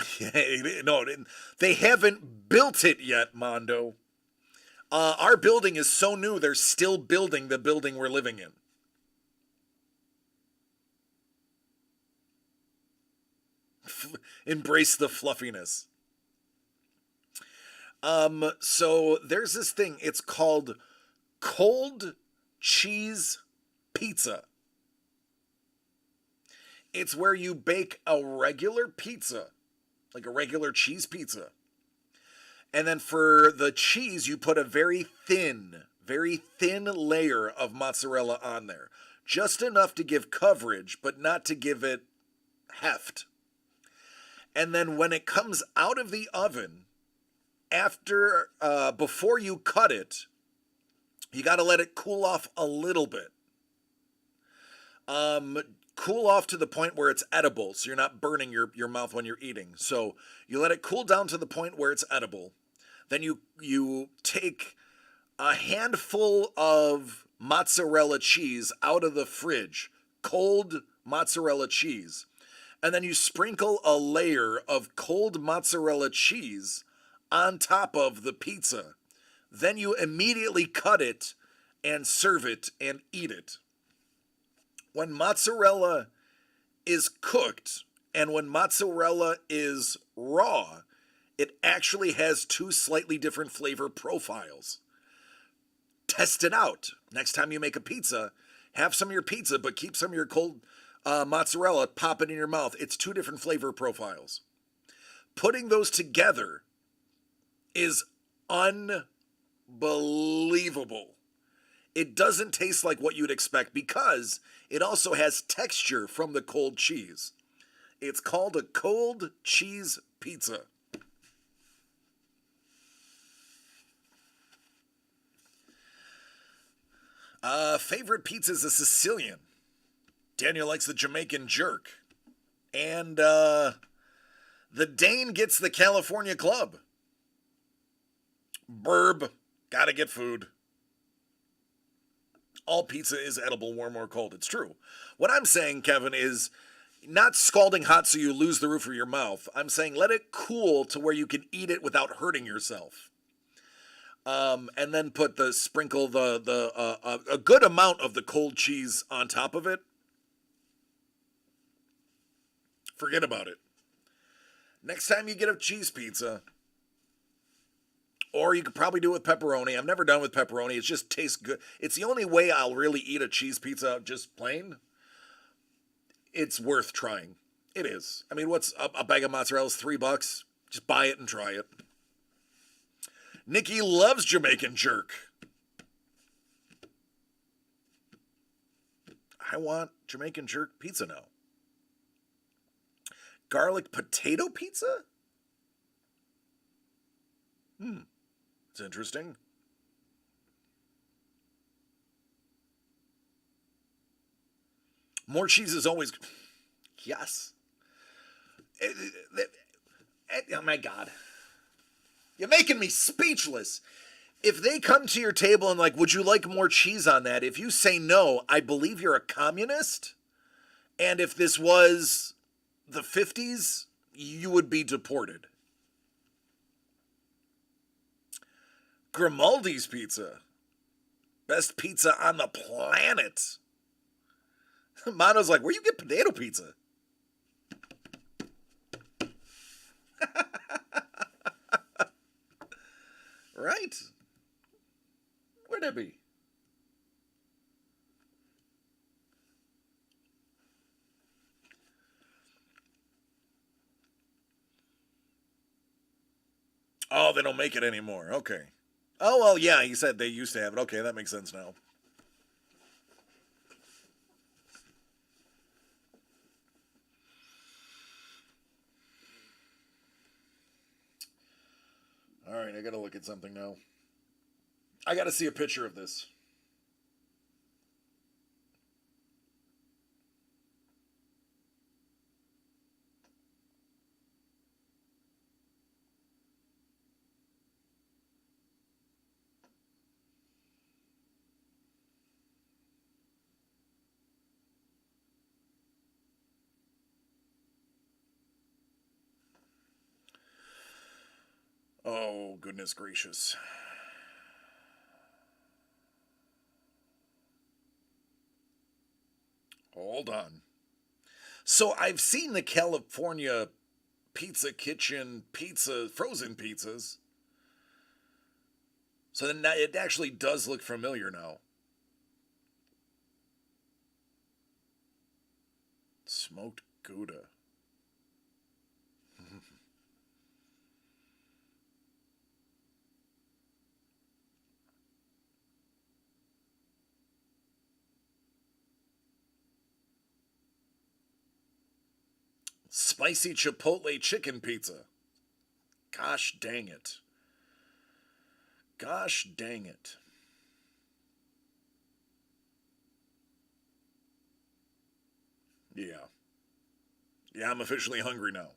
they haven't built it yet, Mondo. Our building is so new, they're still building the building we're living in. Embrace the fluffiness. So there's this thing, it's called cold cheese pizza. It's where you bake a regular pizza, like a regular cheese pizza. And then for the cheese, you put a very thin layer of mozzarella on there. Just enough to give coverage, but not to give it heft. And then when it comes out of the oven, before you cut it, you got to let it cool off a little bit. Cool off to the point where it's edible, so you're not burning your mouth when you're eating. So you let it cool down to the point where it's edible. Then you take a handful of mozzarella cheese out of the fridge, cold mozzarella cheese, and then you sprinkle a layer of cold mozzarella cheese on top of the pizza. Then you immediately cut it and serve it and eat it. When mozzarella is cooked and when mozzarella is raw, it actually has two slightly different flavor profiles. Test it out. Next time you make a pizza, have some of your pizza, but keep some of your cold mozzarella, pop it in your mouth. It's two different flavor profiles. Putting those together is unbelievable. It doesn't taste like what you'd expect because it also has texture from the cold cheese. It's called a cold cheese pizza. Favorite pizza is a Sicilian. Daniel likes the Jamaican jerk. And the Dane gets the California club. Burb. Gotta get food. All pizza is edible, warm or cold. It's true. What I'm saying, Kevin, is not scalding hot so you lose the roof of your mouth. I'm saying let it cool to where you can eat it without hurting yourself. And then sprinkle a good amount of the cold cheese on top of it. Forget about it. Next time you get a cheese pizza, or you could probably do it with pepperoni. I've never done it with pepperoni. It just tastes good. It's the only way I'll really eat a cheese pizza just plain. It's worth trying. It is. I mean, what's a bag of mozzarella is $3? Just buy it and try it. Nikki loves Jamaican jerk. I want Jamaican jerk pizza now. Garlic potato pizza? It's interesting. More cheese is always. Yes. Oh my God. You're making me speechless. If they come to your table and like, would you like more cheese on that? If you say no, I believe you're a communist. And if this was the 50s, you would be deported. Grimaldi's pizza. Best pizza on the planet. Mono's like, where you get potato pizza? Right? Where'd it be? Oh, they don't make it anymore. Okay. Oh, well, yeah, he said they used to have it. Okay, that makes sense now. All right, I gotta look at something now. I gotta see a picture of this. Oh, goodness gracious. Hold on. So I've seen the California Pizza Kitchen pizza, frozen pizzas. So then it actually does look familiar now. Smoked Gouda. Spicy Chipotle chicken pizza. Gosh dang it. Gosh dang it. Yeah. Yeah, I'm officially hungry now.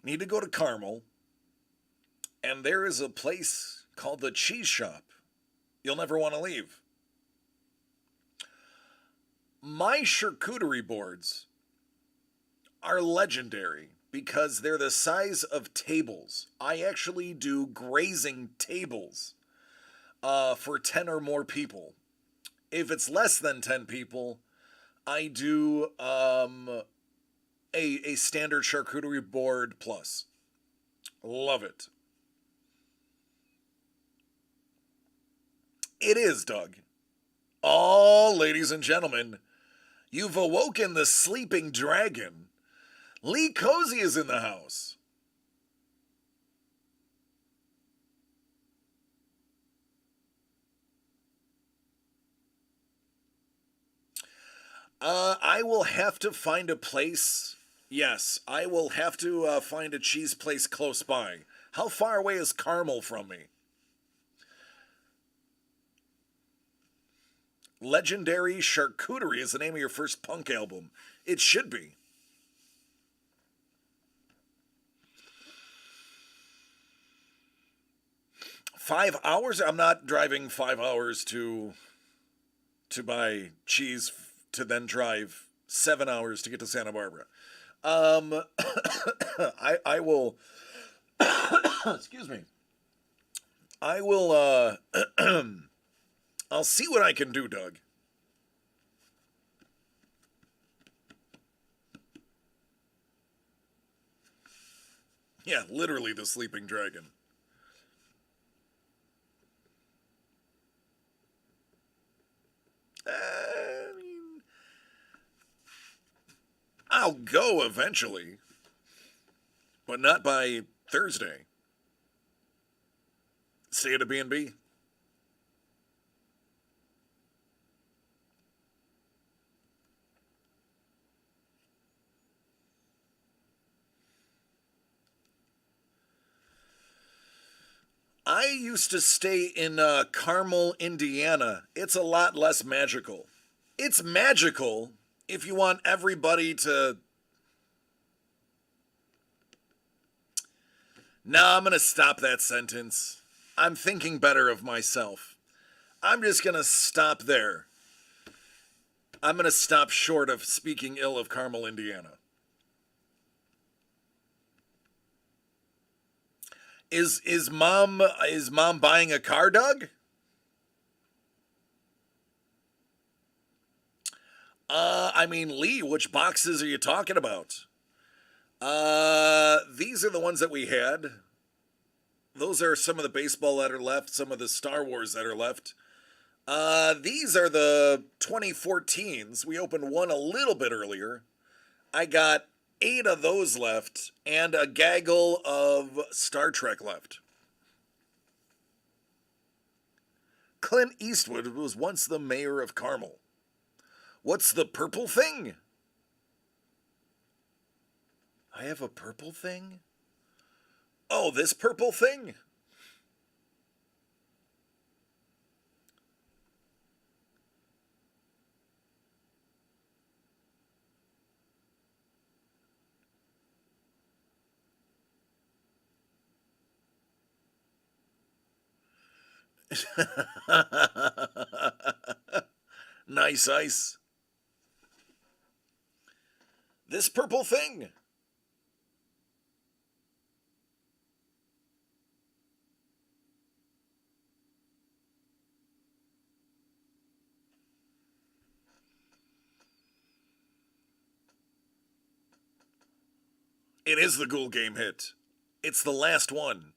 Need to go to Carmel, and there is a place called the Cheese Shop. You'll never want to leave. My charcuterie boards are legendary because they're the size of tables. I actually do grazing tables for 10 or more people. If it's less than 10 people, I do a standard charcuterie board plus. Love it. It is, Doug. Oh, ladies and gentlemen, you've awoken the sleeping dragon. Lee Cozy is in the house. I will have to find a place. Yes, I will have to find a cheese place close by. How far away is Carmel from me? Legendary Charcuterie is the name of your first punk album. It should be. $5? I'm not driving 5 hours to buy cheese to then drive 7 hours to get to Santa Barbara. I will. Excuse me. I will. I'll see what I can do, Doug. Yeah, literally the sleeping dragon. I mean, I'll go eventually, but not by Thursday. Stay at a B&B. I used to stay in Carmel, Indiana. It's a lot less magical. It's magical if you want everybody to... Nah, I'm going to stop that sentence. I'm thinking better of myself. I'm just going to stop there. I'm going to stop short of speaking ill of Carmel, Indiana. Is mom buying a car, Doug? I mean, Lee, which boxes are you talking about? These are the ones that we had. Those are some of the baseball that are left, some of the Star Wars that are left. These are the 2014s. We opened one a little bit earlier. I got 8 of those left and a gaggle of Star Trek left. Clint Eastwood was once the mayor of Carmel. What's the purple thing? I have a purple thing? Oh, this purple thing? Nice ice. This purple thing. It is the Ghoul Game hit. It's the last one.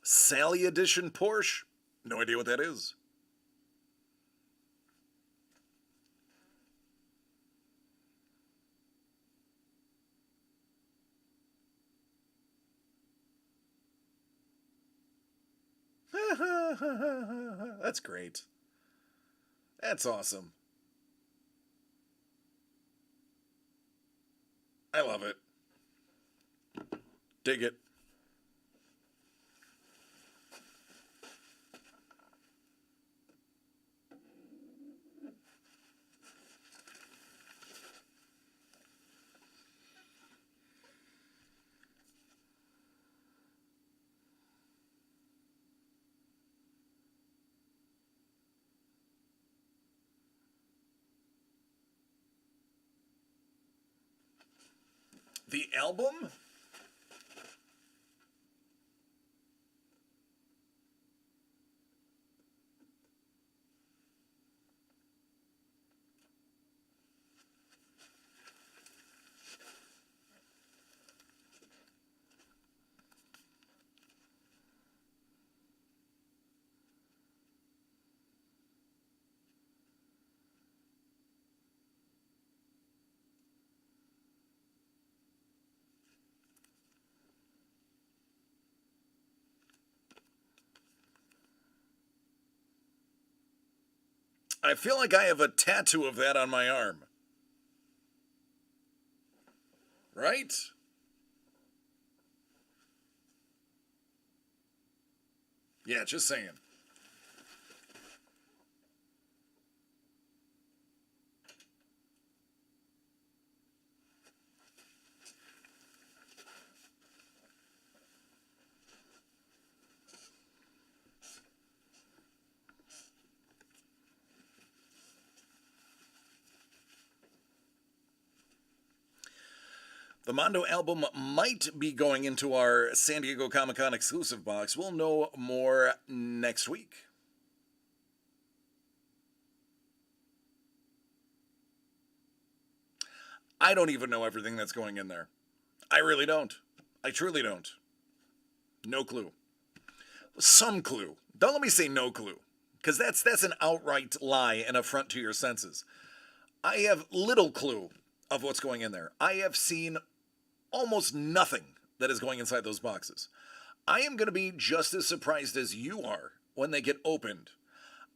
Sally Edition Porsche? No idea what that is. That's great. That's awesome. I love it. Dig it. The album? I feel like I have a tattoo of that on my arm. Right? Yeah, just saying. The Mondo album might be going into our San Diego Comic-Con exclusive box. We'll know more next week. I don't even know everything that's going in there. I really don't. I truly don't. No clue. Some clue. Don't let me say no clue, because that's an outright lie and affront to your senses. I have little clue of what's going in there. I have seen almost nothing that is going inside those boxes. I am going to be just as surprised as you are when they get opened.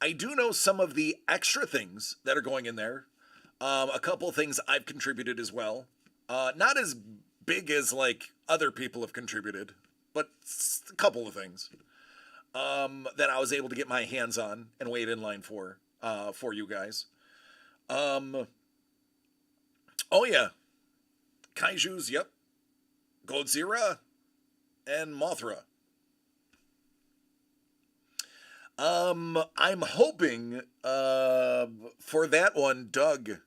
I do know some of the extra things that are going in there. A couple things I've contributed as well. Not as big as like other people have contributed, but a couple of things that I was able to get my hands on and wait in line for you guys. Oh yeah, Kaiju's, yep. Godzilla and Mothra. I'm hoping for that one Doug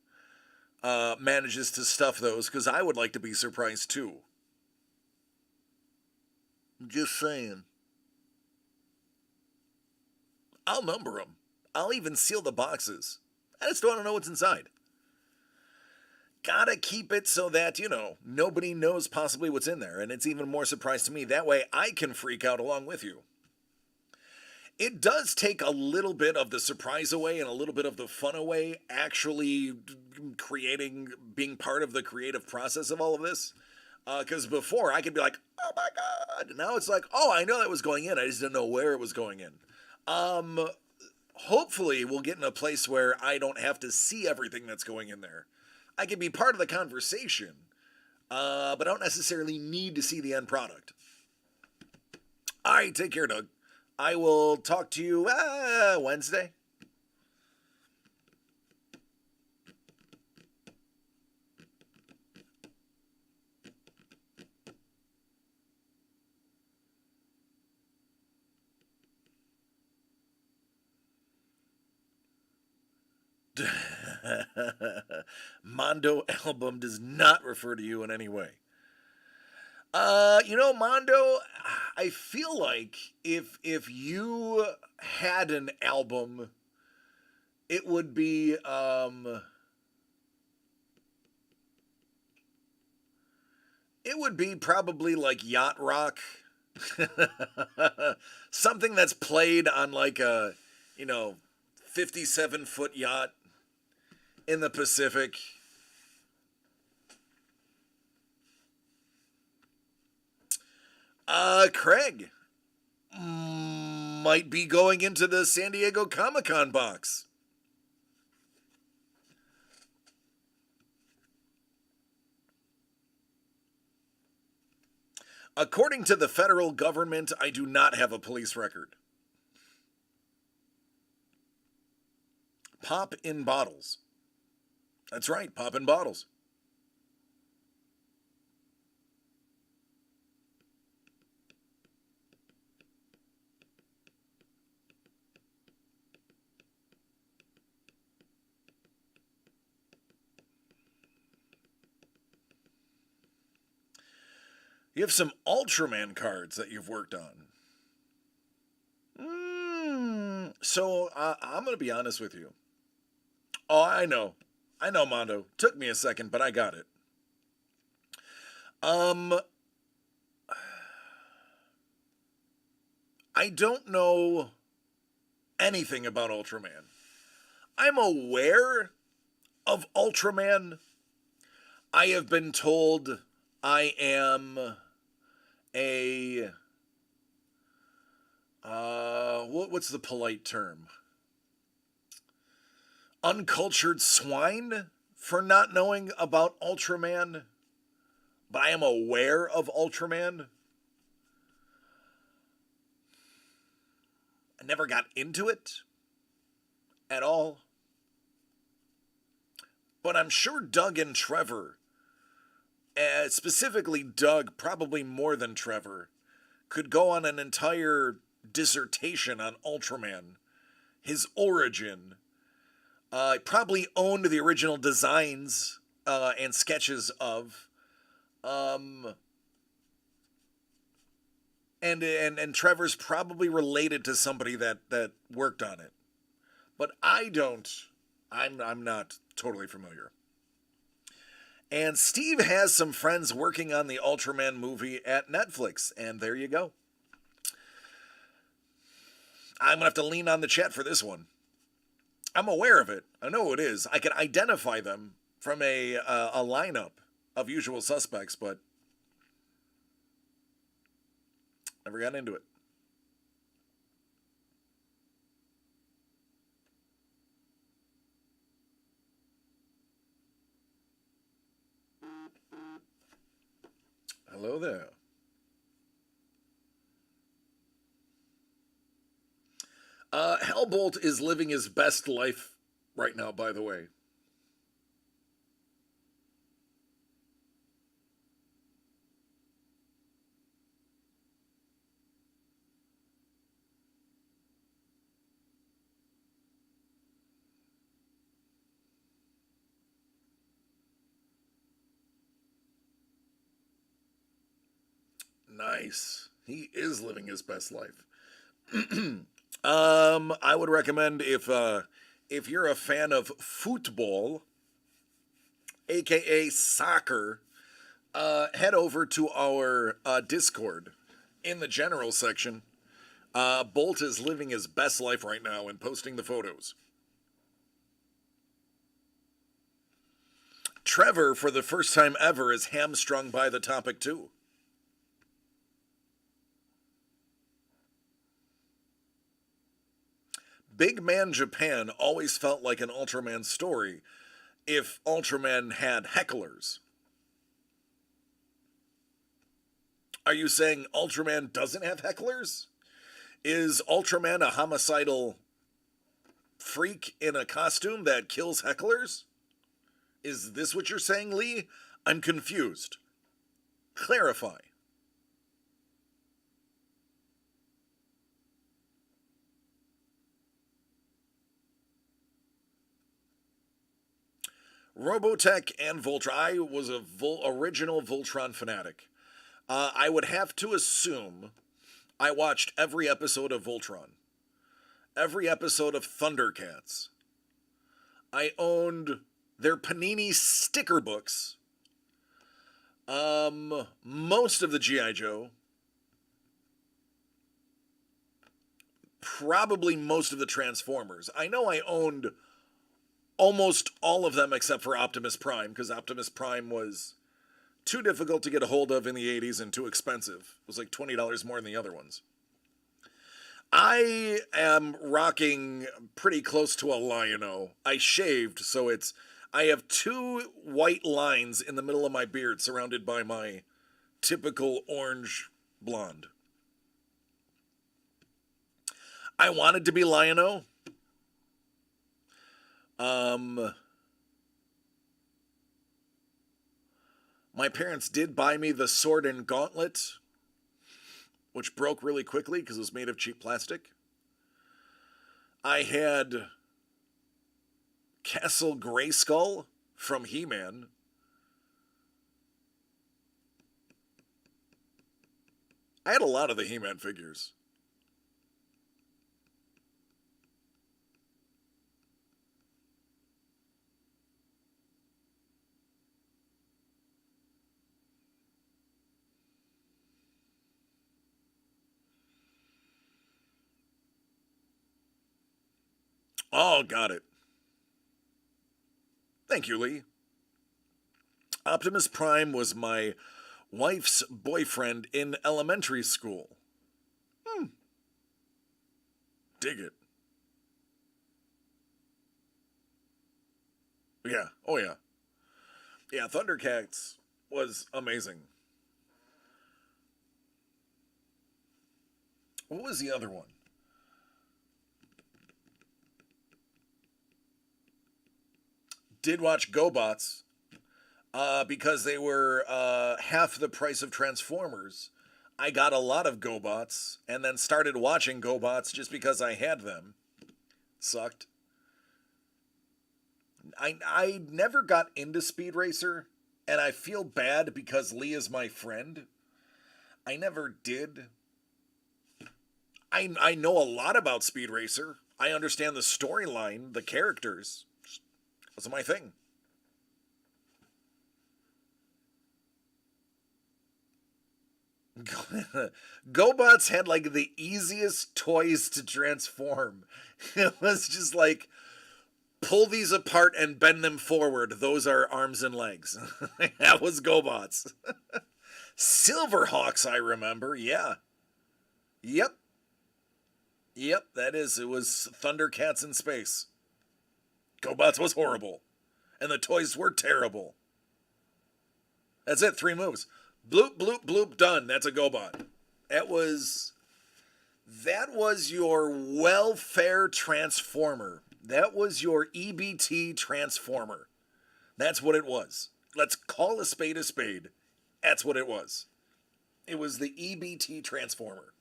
manages to stuff those, because I would like to be surprised too. Just saying. I'll number them. I'll even seal the boxes. I just want to know what's inside. Gotta keep it so that, nobody knows possibly what's in there, and it's even more surprise to me. That way I can freak out along with you. It does take a little bit of the surprise away and a little bit of the fun away, actually being part of the creative process of all of this. Because before I could be like, oh my God. Now it's like, oh, I know that was going in. I just didn't know where it was going in. Hopefully we'll get in a place where I don't have to see everything that's going in there. I can be part of the conversation, but I don't necessarily need to see the end product. All right, take care, Doug. I will talk to you Wednesday. Mondo album does not refer to you in any way. Mondo, I feel like if you had an album, it would be probably like yacht rock. Something that's played on like a 57-foot yacht in the Pacific. Craig might be going into the San Diego Comic-Con box. According to the federal government, I do not have a police record. Pop in bottles. That's right, pop in bottles. You have some Ultraman cards that you've worked on. So I'm going to be honest with you. Oh, I know, Mondo. Took me a second, but I got it. I don't know anything about Ultraman. I'm aware of Ultraman. I have been told I am a what's the polite term? Uncultured swine for not knowing about Ultraman, but I am aware of Ultraman. I never got into it at all. But I'm sure Doug and Trevor, specifically Doug, probably more than Trevor, could go on an entire dissertation on Ultraman, his origin. Probably owned the original designs and sketches of. And Trevor's probably related to somebody that worked on it. But I'm not totally familiar. And Steve has some friends working on the Ultraman movie at Netflix, and there you go. I'm going to have to lean on the chat for this one. I'm aware of it. I know who it is. I can identify them from a lineup of usual suspects, but never got into it. Hello there. Hellbolt is living his best life right now, by the way. Nice. He is living his best life. I would recommend if you're a fan of football, aka soccer, head over to our Discord in the general section. Bolt is living his best life right now and posting the photos. Trevor, for the first time ever, is hamstrung by the topic too. Big Man Japan always felt like an Ultraman story if Ultraman had hecklers. Are you saying Ultraman doesn't have hecklers? Is Ultraman a homicidal freak in a costume that kills hecklers? Is this what you're saying, Lee? I'm confused. Clarify. Robotech and Voltron. I was a original Voltron fanatic. I would have to assume I watched every episode of Voltron, every episode of Thundercats. I owned their Panini sticker books, most of the G.I. Joe, probably most of the Transformers. I know I owned almost all of them except for Optimus Prime, because Optimus Prime was too difficult to get a hold of in the 80s and too expensive. It was like $20 more than the other ones. I am rocking pretty close to a Lion-O. I shaved, so I have two white lines in the middle of my beard surrounded by my typical orange blonde. I wanted to be Lion-O. My parents did buy me the sword and gauntlet, which broke really quickly because it was made of cheap plastic. I had Castle Grayskull from He-Man. I had a lot of the He-Man figures. Oh, got it. Thank you, Lee. Optimus Prime was my wife's boyfriend in elementary school. Dig it. Yeah. Oh, yeah. Yeah, Thundercats was amazing. What was the other one? Did watch GoBots because they were half the price of Transformers. I got a lot of GoBots and then started watching GoBots just because I had them. Sucked. I never got into Speed Racer, and I feel bad because Lee is my friend. I never did. I know a lot about Speed Racer. I understand the storyline, the characters. That's my thing. GoBots had like the easiest toys to transform. It was just like, pull these apart and bend them forward. Those are arms and legs. That was GoBots. Silverhawks, I remember. Yeah. Yep. Yep, that is. It was Thundercats in space. GoBots was horrible. And the toys were terrible. That's it. 3 moves. Bloop, bloop, bloop, done. That's a GoBot. That was your welfare transformer. That was your EBT transformer. That's what it was. Let's call a spade a spade. That's what it was. It was the EBT transformer.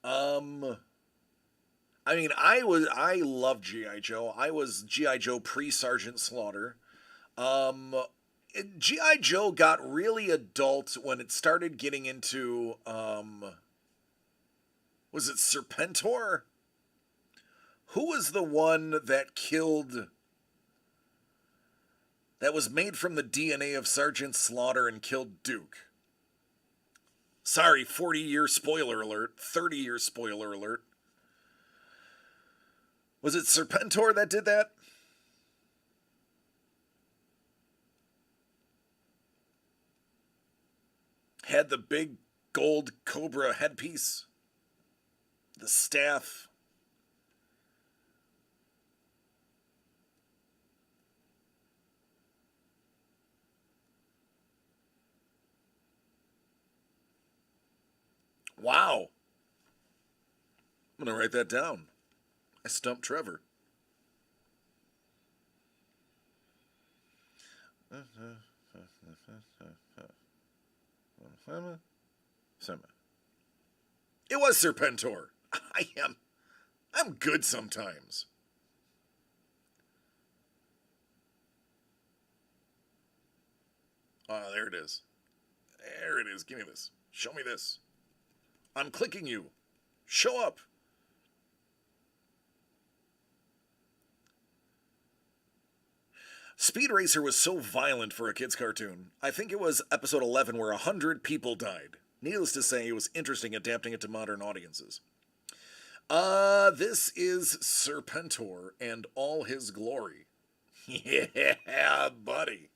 I mean, I loved G.I. Joe. I was G.I. Joe pre-Sergeant Slaughter. G.I. Joe got really adult when it started getting into, was it Serpentor? Who was the one that killed, that was made from the DNA of Sergeant Slaughter and killed Duke? Sorry, 40-year spoiler alert, 30-year spoiler alert. Was it Serpentor that did that? Had the big gold cobra headpiece. The staff. Wow. I'm going to write that down. I stumped Trevor. It was Serpentor. I'm good sometimes. There it is. There it is. Give me this. Show me this. I'm clicking you. Show up. Speed Racer was so violent for a kid's cartoon. I think it was episode 11 where 100 people died. Needless to say, it was interesting adapting it to modern audiences. This is Serpentor and all his glory. Yeah, buddy.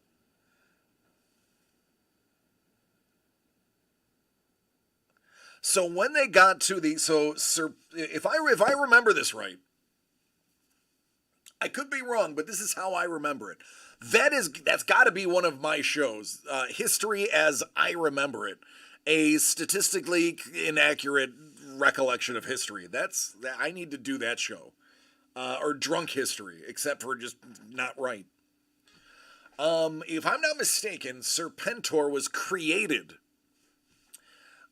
So when they got to the, if I remember this right, I could be wrong, but this is how I remember it. That's got to be one of my shows. History as I remember it, a statistically inaccurate recollection of history. I need to do that show, or drunk history, except for just not right. If I'm not mistaken, Serpentor was created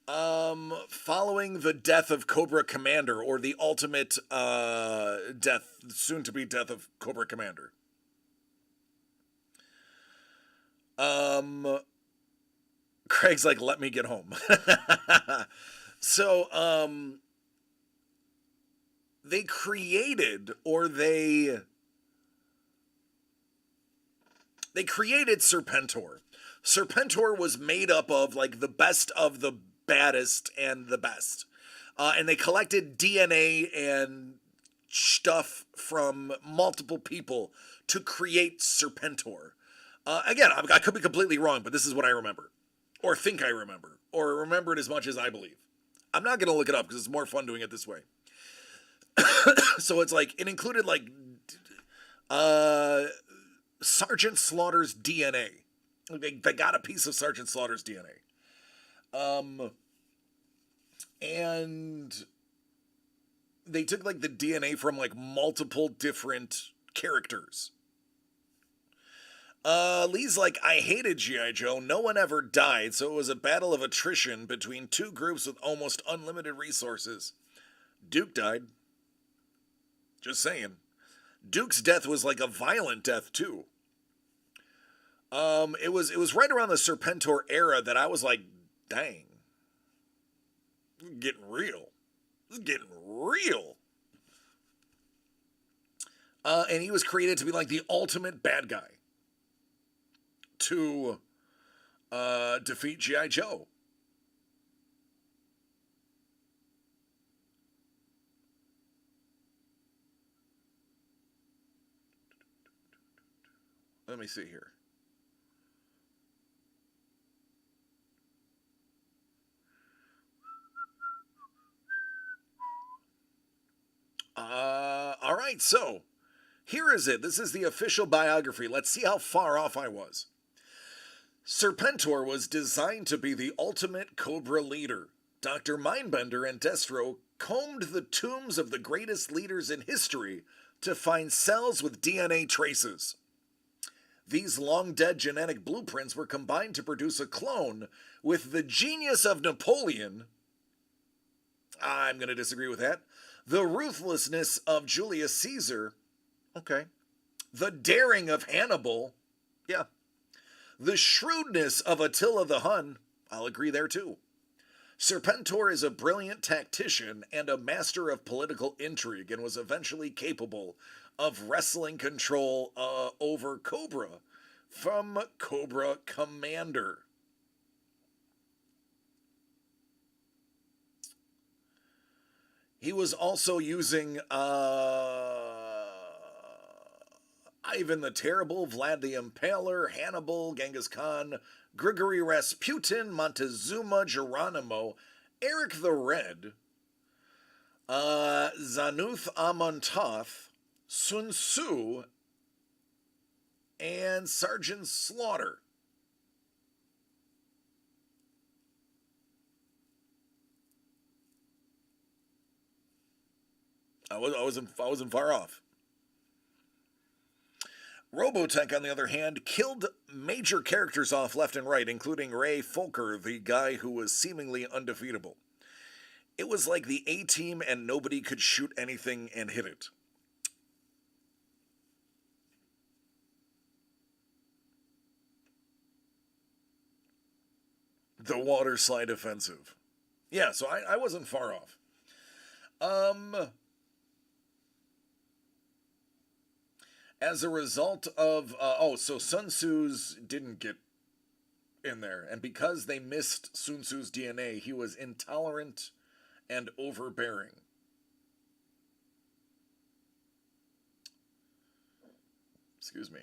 following the death of Cobra Commander, or the ultimate death, soon-to-be death of Cobra Commander. Craig's like, let me get home. So, they created Serpentor. Serpentor was made up of, like, the best of the baddest and the best. And they collected DNA and stuff from multiple people to create Serpentor. Again, I could be completely wrong, but this is what I remember. Or think I remember. Or remember it as much as I believe. I'm not going to look it up because it's more fun doing it this way. So it's like, it included like Sergeant Slaughter's DNA. They got a piece of Sergeant Slaughter's DNA. And they took like the DNA from like multiple different characters. Lee's like, I hated G.I. Joe. No one ever died, so it was a battle of attrition between two groups with almost unlimited resources. Duke died. Just saying. Duke's death was like a violent death too. It was right around the Serpentor era that I was like, dang. This is getting real. This is getting real. And he was created to be like the ultimate bad guy to defeat G.I. Joe. Let me see here. All right, so here is it. This is the official biography. Let's see how far off I was. Serpentor was designed to be the ultimate Cobra leader. Dr. Mindbender and Destro combed the tombs of the greatest leaders in history to find cells with DNA traces. These long-dead genetic blueprints were combined to produce a clone with the genius of Napoleon. I'm going to disagree with that. The ruthlessness of Julius Caesar. Okay. The daring of Hannibal. Yeah. The shrewdness of Attila the Hun. I'll agree there too. Serpentor is a brilliant tactician and a master of political intrigue and was eventually capable of wresting control over Cobra from Cobra Commander. He was also using Ivan the Terrible, Vlad the Impaler, Hannibal, Genghis Khan, Grigory Rasputin, Montezuma, Geronimo, Eric the Red, Zanuth Amontoth, Sun Tzu, and Sergeant Slaughter. I wasn't far off. Robotech, on the other hand, killed major characters off left and right, including Ray Folker, the guy who was seemingly undefeatable. It was like the A-Team and nobody could shoot anything and hit it. The water slide offensive. Yeah, so I wasn't far off. As a result of, so Sun Tzu's didn't get in there. And because they missed Sun Tzu's DNA, he was intolerant and overbearing. Excuse me.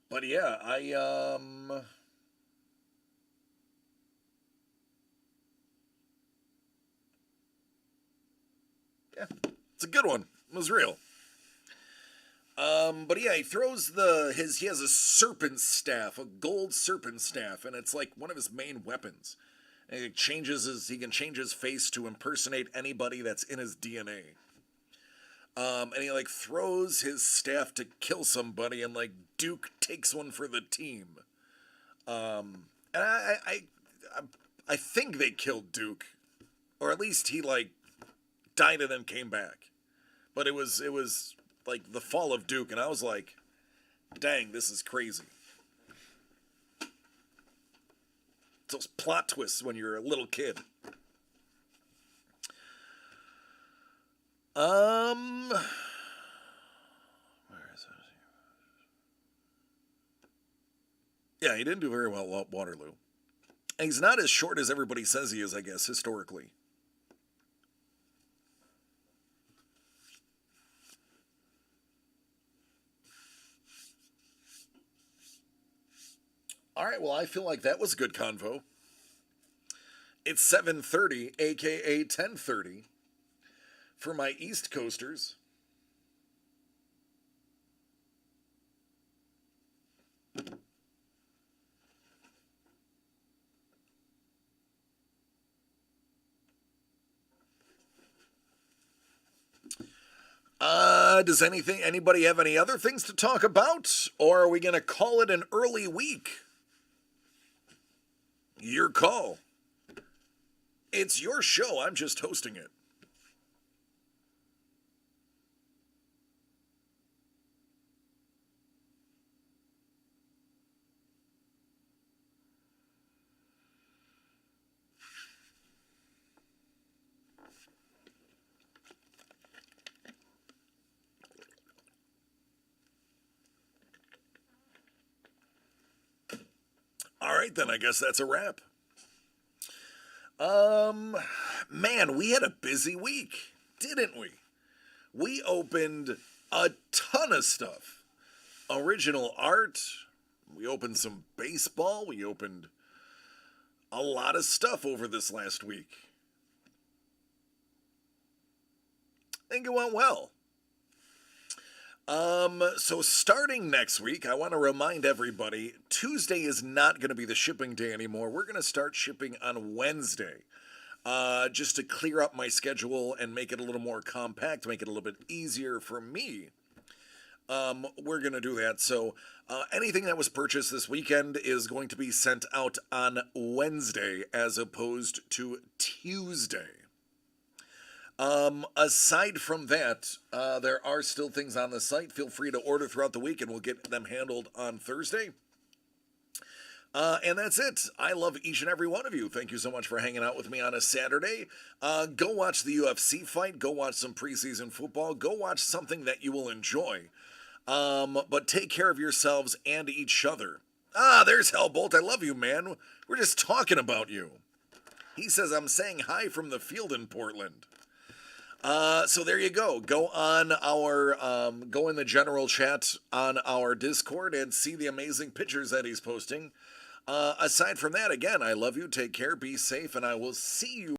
But yeah, yeah, it's a good one. It was real. But yeah, he throws he has a serpent staff, a gold serpent staff, and it's like one of his main weapons. And he can change his face to impersonate anybody that's in his DNA. And he like throws his staff to kill somebody, and like Duke takes one for the team. And I think they killed Duke, or at least he like died and then came back. But it was like the fall of Duke, and I was like, dang, this is crazy. It's those plot twists when you're a little kid. Where is it? Yeah, he didn't do very well at Waterloo. And he's not as short as everybody says he is, I guess, historically. All right, well, I feel like that was a good convo. It's 7:30, aka 10:30, for my East Coasters. Does anybody have any other things to talk about? Or are we going to call it an early week? Your call. It's your show. I'm just hosting it. All right, then I guess that's a wrap. Um, Man, we had a busy week, didn't we? We opened a ton of stuff. Original art. We opened some baseball. We opened a lot of stuff over this last week. I think it went well. So starting next week, I want to remind everybody Tuesday is not going to be the shipping day anymore. We're going to start shipping on Wednesday. Just to clear up my schedule and make it a little more compact, make it a little bit easier for me. We're going to do that. So anything that was purchased this weekend is going to be sent out on Wednesday as opposed to Tuesday. Aside from that, there are still things on the site. Feel free to order throughout the week and we'll get them handled on Thursday. And that's it. I love each and every one of you. Thank you so much for hanging out with me on a Saturday. Go watch the UFC fight. Go watch some preseason football. Go watch something that you will enjoy. But take care of yourselves and each other. There's Hellbolt. I love you, man. We're just talking about you. He says, I'm saying hi from the field in Portland. So there you go. Go on go in the general chat on our Discord and see the amazing pictures that he's posting. Aside from that, again, I love you. Take care. Be safe. And I will see you.